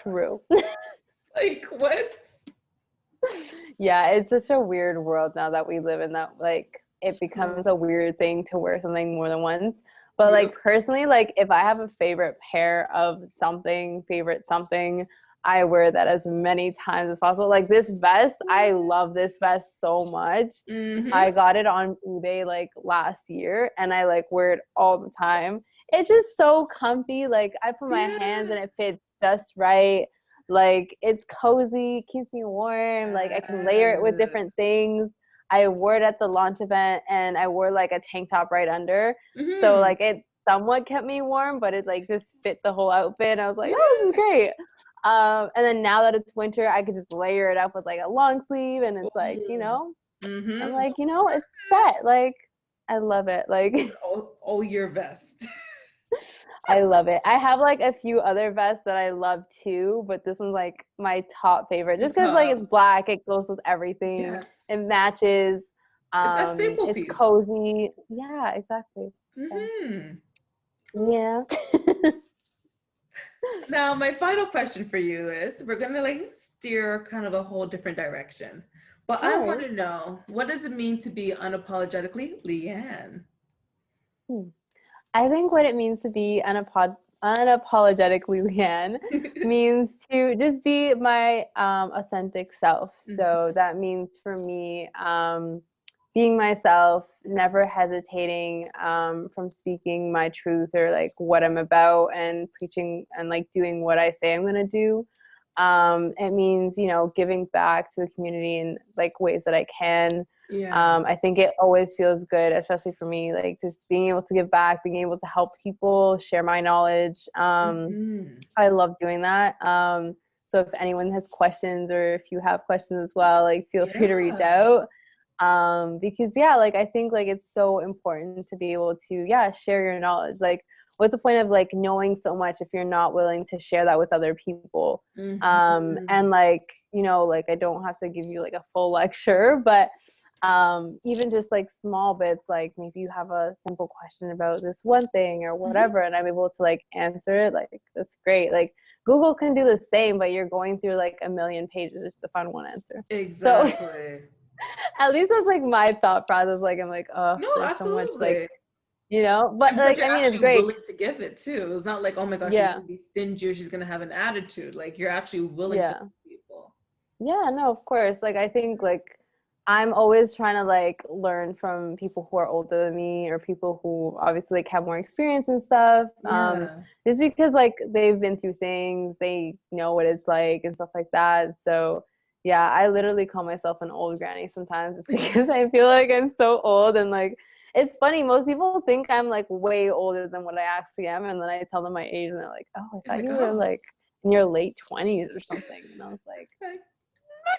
True. Like, what? Yeah, it's such a weird world now that we live in, that like it becomes True. a weird thing to wear something more than once. But like Yep. personally, like if I have a favorite pair of something, favorite something, I wear that as many times as possible. Like this vest, I love this vest so much. Mm-hmm. I got it on eBay like last year and I like wear it all the time. It's just so comfy. Like I put my hands Yeah. and it fits just right. Like it's cozy, keeps me warm. Like I can layer it with different Yes. things. I wore it at the launch event and I wore like a tank top right under. So Mm-hmm. like it somewhat kept me warm, but it like just fit the whole outfit. I was like, oh, this is Yeah. great. And then now that it's winter, I could just layer it up with like a long sleeve and it's like, Ooh. I'm Mm-hmm. like, it's set. Like I love it. Like All year vest. I love it. I have like a few other vests that I love too, but this one's like my top favorite The just because like top. it's black, it goes with everything, it Yes. matches, It's that staple it's piece. cozy. Yeah, exactly. So Mm-hmm. yeah. Now, my final question for you is, we're gonna like steer kind of a whole different direction. But No I want worries. to know, what does it mean to be unapologetically Leanne? Hmm. I think what it means to be unapologetically Leanne means to just be my authentic self. So Mhm. that means for me, being myself, never hesitating from speaking my truth or like what I'm about and preaching and like doing what I say I'm going to do. It means, giving back to the community in like ways that I can. Yeah. I think it always feels good, especially for me, like just being able to give back, being able to help people, share my knowledge. Mhm. I love doing that. So if anyone has questions or if you have questions as well, like feel free to reach Yeah. out. Because yeah, like I think like it's so important to be able to, yeah, share your knowledge. Like what's the point of like knowing so much if you're not willing to share that with other people? Mhm. And like, like I don't have to give you like a full lecture, but even just like small bits, like maybe you have a simple question about this one thing or Mhm. whatever, and I'm able to like answer it, like that's great. Like Google can do the same, but you're going through like a million pages just to find one answer. So Exactly. at least that's like my thought process. Like I'm like, oh, No, there's so much like, absolutely. but And because like you're I mean it's actually great. willing to give it too. It's not like, oh my gosh, she's Yeah. gonna be stingy or she's gonna have an attitude. Like you're actually willing to Yeah. help people. Yeah, no, of course. Like I think like I'm always trying to like learn from people who are older than me or people who obviously like have more experience and stuff. Yeah. Just because like they've been through things, they know what it's like and stuff like that. So yeah, I literally call myself an old granny sometimes. It's because I feel like I'm so old and like it's funny, most people think I'm like way older than what I actually am, and then I tell them my age and they're like, oh, I You're thought like, you were oh, like in your late 20s or something. And I was like, like,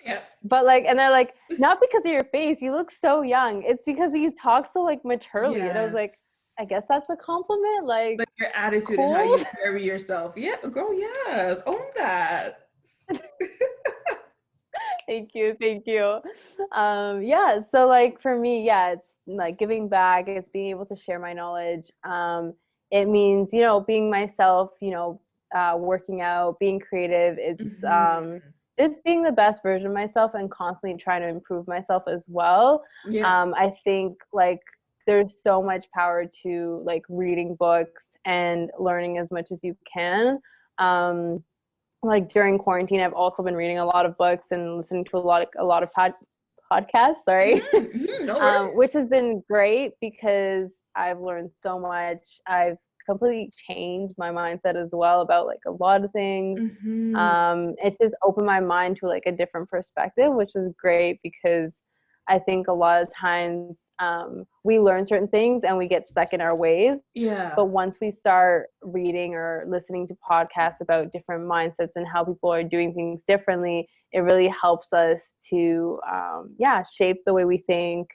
yeah. but like, and they're like, not because of your face, you look so young. It's because you talk so like maturely. And I was like, Yes. I guess that's a compliment. Like, Like your attitude and how cool. you carry yourself. Yeah, girl, yes. Own that. Thank you, thank you. Yeah, so like for me, yeah, it's like giving back, it's being able to share my knowledge. It means, being myself, working out, being creative. It's Hmm. just being the best version of myself and constantly trying to improve myself as well. Yeah. I think like there's so much power to like reading books and learning as much as you can. Like during quarantine, I've also been reading a lot of books and listening to a lot of podcasts, sorry, No worries. which has been great because I've learned so much. I've completely changed my mindset as well about like a lot of things. It's just opened my mind to like a different perspective, which is great because I think a lot of times we learn certain things and we get stuck in our ways. Yeah. But once we start reading or listening to podcasts about different mindsets and how people are doing things differently, it really helps us to, shape the way we think,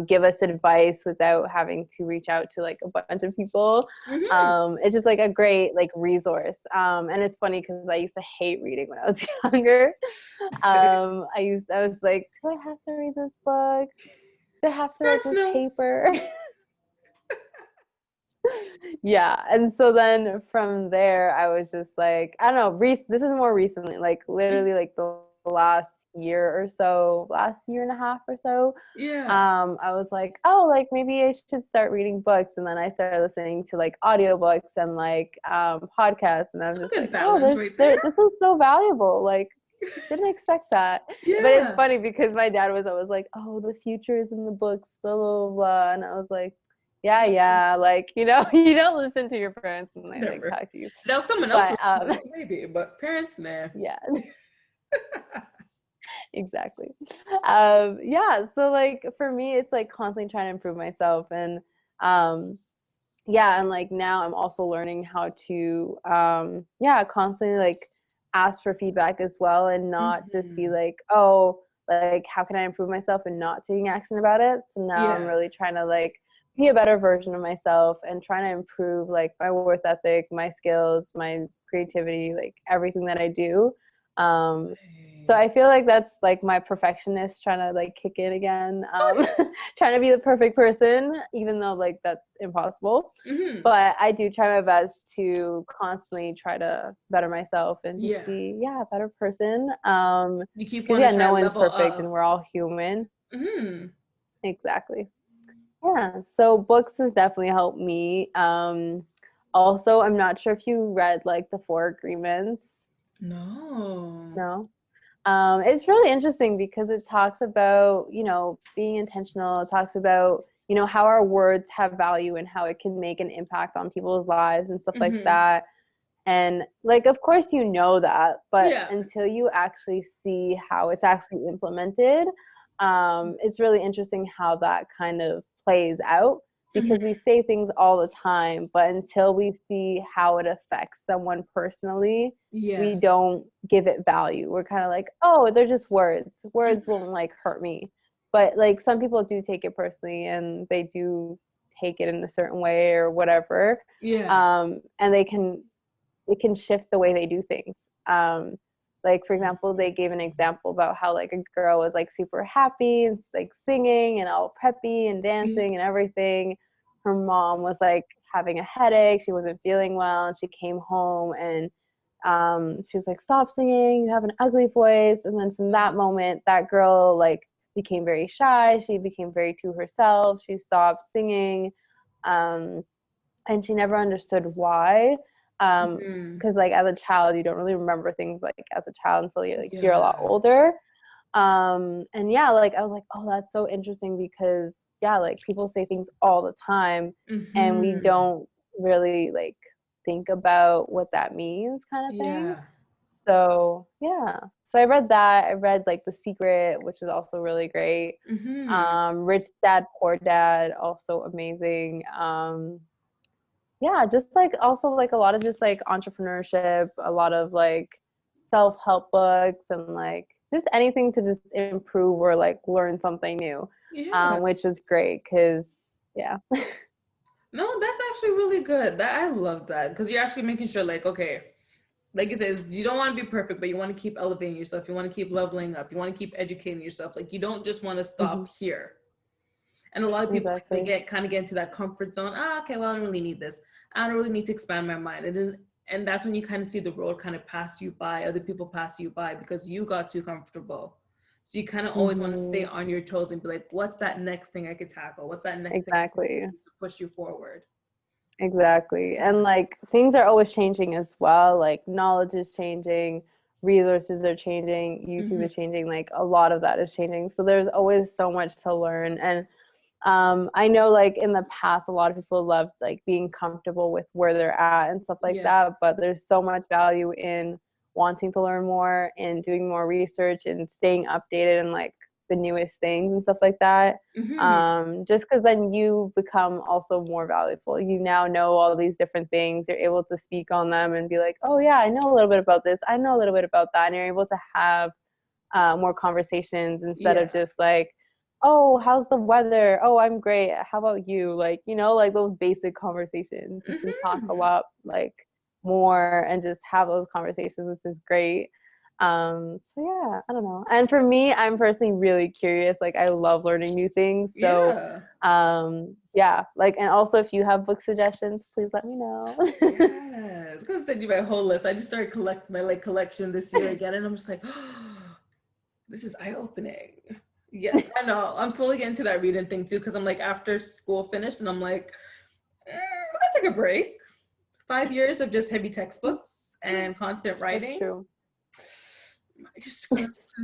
give us advice without having to reach out to like a bunch of people. It's just like a great like resource. And it's funny because I used to hate reading when I was younger. I was like, do I have to read this book? Do I have to write Sparks this notes. paper? Yeah. And so then from there, I was just like, I don't know, this is more recently, like literally like the last year and a half or so. Yeah. I was like, oh, like maybe I should start reading books. And then I started listening to like audiobooks and like podcasts. And I was just Good like, oh, balance right there. this is so valuable. Like, didn't expect that. Yeah. But it's funny because my dad was always like, oh, the future is in the books, blah, blah, blah. And I was like, yeah, like, you don't listen to your parents when they like Never. talk to you. Now someone else But maybe, but parents, nah. yeah, exactly. So like for me, it's like constantly trying to improve myself, and and like now I'm also learning how to constantly like ask for feedback as well, and not just be like, oh, like how can I improve myself and not taking action about it. So now I'm really trying to like be a better version of myself and trying to improve like my work ethic, my skills, my creativity, like everything that I do. So I feel like that's like my perfectionist trying to like kick in again, trying to be the perfect person, even though like that's impossible. But I do try my best to constantly try to better myself and just be a better person. You keep Because wanting to try no to one's level perfect up. and we're all human. Exactly. Yeah. So books has definitely helped me. Also, I'm not sure if you read like the Four Agreements. No. No. It's really interesting because it talks about, being intentional. It talks about, how our words have value and how it can make an impact on people's lives and stuff like that. And like, of course, you know that, but until you actually see how it's actually implemented, it's really interesting how that kind of plays out, because we say things all the time, but until we see how it affects someone personally, we don't give it value. We're kind of like, oh, they're just words. Words won't like hurt me. But like some people do take it personally and they do take it in a certain way or whatever. And it can shift the way they do things. Like for example, they gave an example about how like a girl was like super happy and like singing and all peppy and dancing and everything. Her mom was like having a headache. She wasn't feeling well, and she came home and she was like, "Stop singing! You have an ugly voice." And then from that moment, that girl like became very shy. She became very to herself. She stopped singing, and she never understood why. Because like as a child, you don't really remember things like as a child until you're a lot older. And like I was like, oh, that's so interesting, because like people say things all the time and we don't really like think about what that means, kind of thing. So so I read that. I read like The Secret, which is also really great. Rich Dad Poor Dad, also amazing. Just like also like a lot of just like entrepreneurship, a lot of like self-help books, and like just anything to just improve or like learn something new, which is great because No, that's actually really good. I love that, because you're actually making sure like, okay, like you said, you don't want to be perfect, but you want to keep elevating yourself. You want to keep leveling up. You want to keep educating yourself. Like you don't just want to stop here. And a lot of people like, they get into that comfort zone. Okay, well, I don't really need this. I don't really need to expand my mind. And that's when you kind of see the world kind of pass you by, other people pass you by, because you got too comfortable. So you kind of always want to stay on your toes and be like, what's that next thing I could tackle? What's that next thing I could do to push you forward? Exactly. And like things are always changing as well. Like knowledge is changing, resources are changing, YouTube is changing, like a lot of that is changing. So there's always so much to learn. And I know like in the past, a lot of people loved like being comfortable with where they're at and stuff like that. But there's so much value in wanting to learn more and doing more research and staying updated and like the newest things and stuff like that. Just because then you become also more valuable. You now know all these different things. You're able to speak on them and be like, oh yeah, I know a little bit about this. I know a little bit about that. And you're able to have more conversations instead of just like, oh, how's the weather? Oh, I'm great. How about you? Like, you know, like those basic conversations. You can talk a lot like more and just have those conversations, which is great. So yeah, I don't know. And for me, I'm personally really curious. Like I love learning new things. So yeah, like, and also if you have book suggestions, please let me know. Yes, I was gonna send you my whole list. I just started my like collection this year again, and I'm just like, oh, this is eye-opening. Yes, I know. I'm slowly getting to that reading thing too, because I'm like after school finished, and I'm like, we're gonna take a break. 5 years of just heavy textbooks and constant writing. That's true.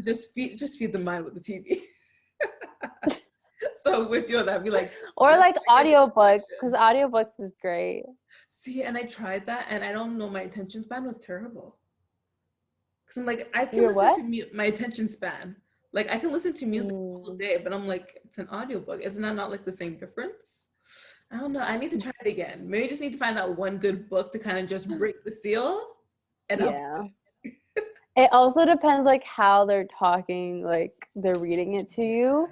Just feed the mind with the TV. So with you, that'd be like, or like audiobooks, because audiobooks is great. See, and I tried that, and I don't know, my attention span was terrible. Because I'm like, I can listen to my attention span. Like I can listen to music all day, but I'm like, it's an audiobook. Isn't that not like the same difference? I don't know. I need to try it again. Maybe I just need to find that one good book to kind of just break the seal. And it also depends like how they're talking, like they're reading it to you.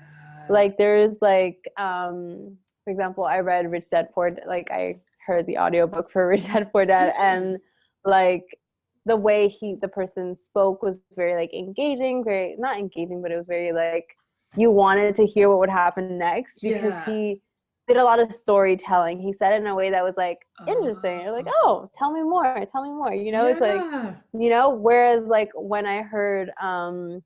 Like there's like, for example, I read Rich Dad Poor Dad, like I heard the audiobook for Rich Dad Poor Dad, and like the way the person spoke was very like engaging, very not engaging, but it was very like you wanted to hear what would happen next because he did a lot of storytelling. He said it in a way that was like interesting. You're like, oh, tell me more. You know, it's like, you know, whereas like when I heard, I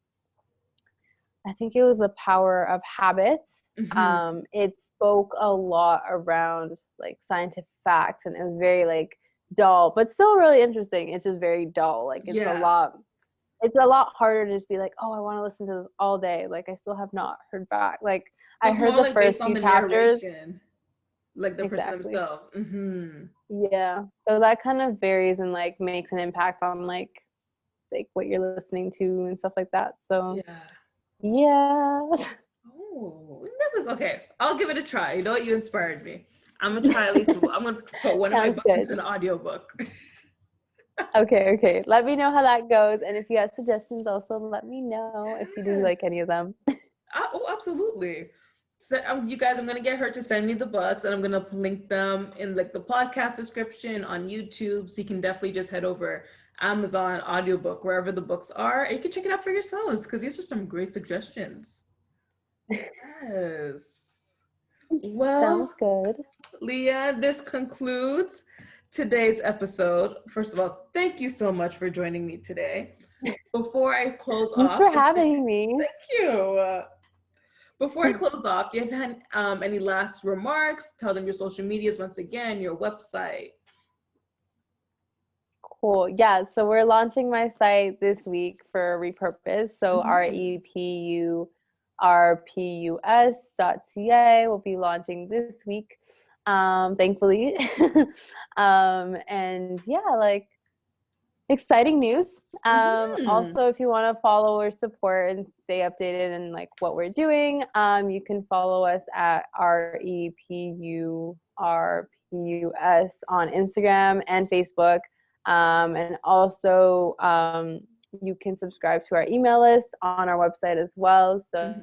think it was The Power of Habit, it spoke a lot around like scientific facts, and it was very like dull, but still really interesting. It's just very dull. Like it's a lot harder to just be like, oh, I want to listen to this all day. Like I still have not heard back. Like so I heard the like first few chapters. Like the person themselves. Yeah. So that kind of varies and like makes an impact on like what you're listening to and stuff like that. So yeah. Oh, okay. I'll give it a try. You know what? You inspired me. I'm gonna try at least. I'm gonna put one of my books into an audiobook. Okay. Let me know how that goes, and if you have suggestions, also let me know if you do like any of them. Oh, absolutely. So, you guys, I'm gonna get her to send me the books, and I'm gonna link them in like the podcast description on YouTube, so you can definitely just head over Amazon audiobook, wherever the books are, and you can check it out for yourselves, because these are some great suggestions. Yes. Well, sounds good. Leah, this concludes today's episode. First of all, thank you so much for joining me today. Before I close off, thanks for having me. Thank you. Before I close off, do you have any last remarks? Tell them your social medias once again, your website. Cool. Yeah. So we're launching my site this week for Repurpus. So repurpus.ca will be launching this week, thankfully. And yeah, like exciting news. Also, if you want to follow or support and stay updated and like what we're doing, you can follow us at REPURPUS on Instagram and Facebook. And also, you can subscribe to our email list on our website as well. So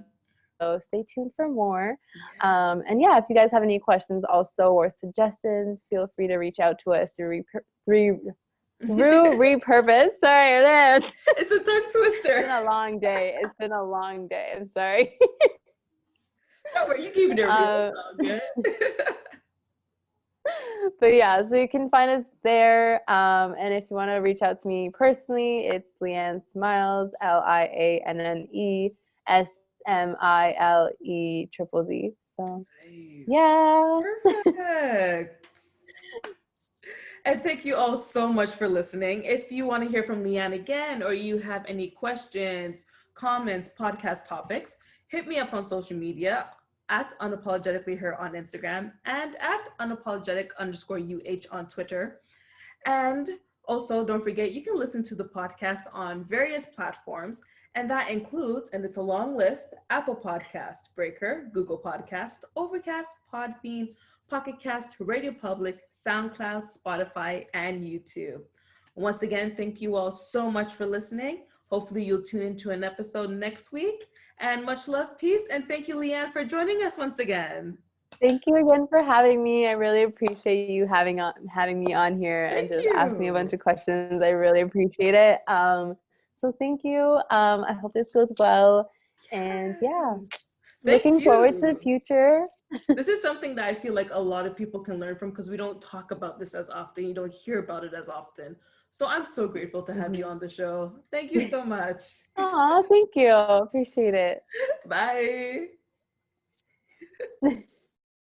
stay tuned for more. And yeah, if you guys have any questions also or suggestions, feel free to reach out to us through Repurpus. Sorry, it's a tongue twister. It's been a long day. I'm sorry. Don't worry, you keep it real. Good. But yeah, so you can find us there. And if you want to reach out to me personally, it's Leanne Smiles, LIANNE SMILE. So Nice. yeah. Perfect. And thank you all so much for listening. If you want to hear from Leanne again, or you have any questions, comments, podcast topics, hit me up on social media at unapologetically her on Instagram and at unapologetic_UH on Twitter. And also, don't forget, you can listen to the podcast on various platforms, and that includes, and it's a long list, Apple Podcast, Breaker, Google Podcast, Overcast, Podbean, Pocket Cast, Radio Public, SoundCloud, Spotify, and YouTube. Once again, thank you all so much for listening. Hopefully you'll tune into an episode next week. And much love, peace, and thank you, Leanne, for joining us once again. Thank you again for having me. I really appreciate you having me on here and just asking me a bunch of questions. I really appreciate it. So thank you. I hope this goes well. And yeah, looking forward to the future. This is something that I feel like a lot of people can learn from because we don't talk about this as often. You don't hear about it as often. So I'm so grateful to have you on the show. Thank you so much. Aw, thank you. Appreciate it. Bye.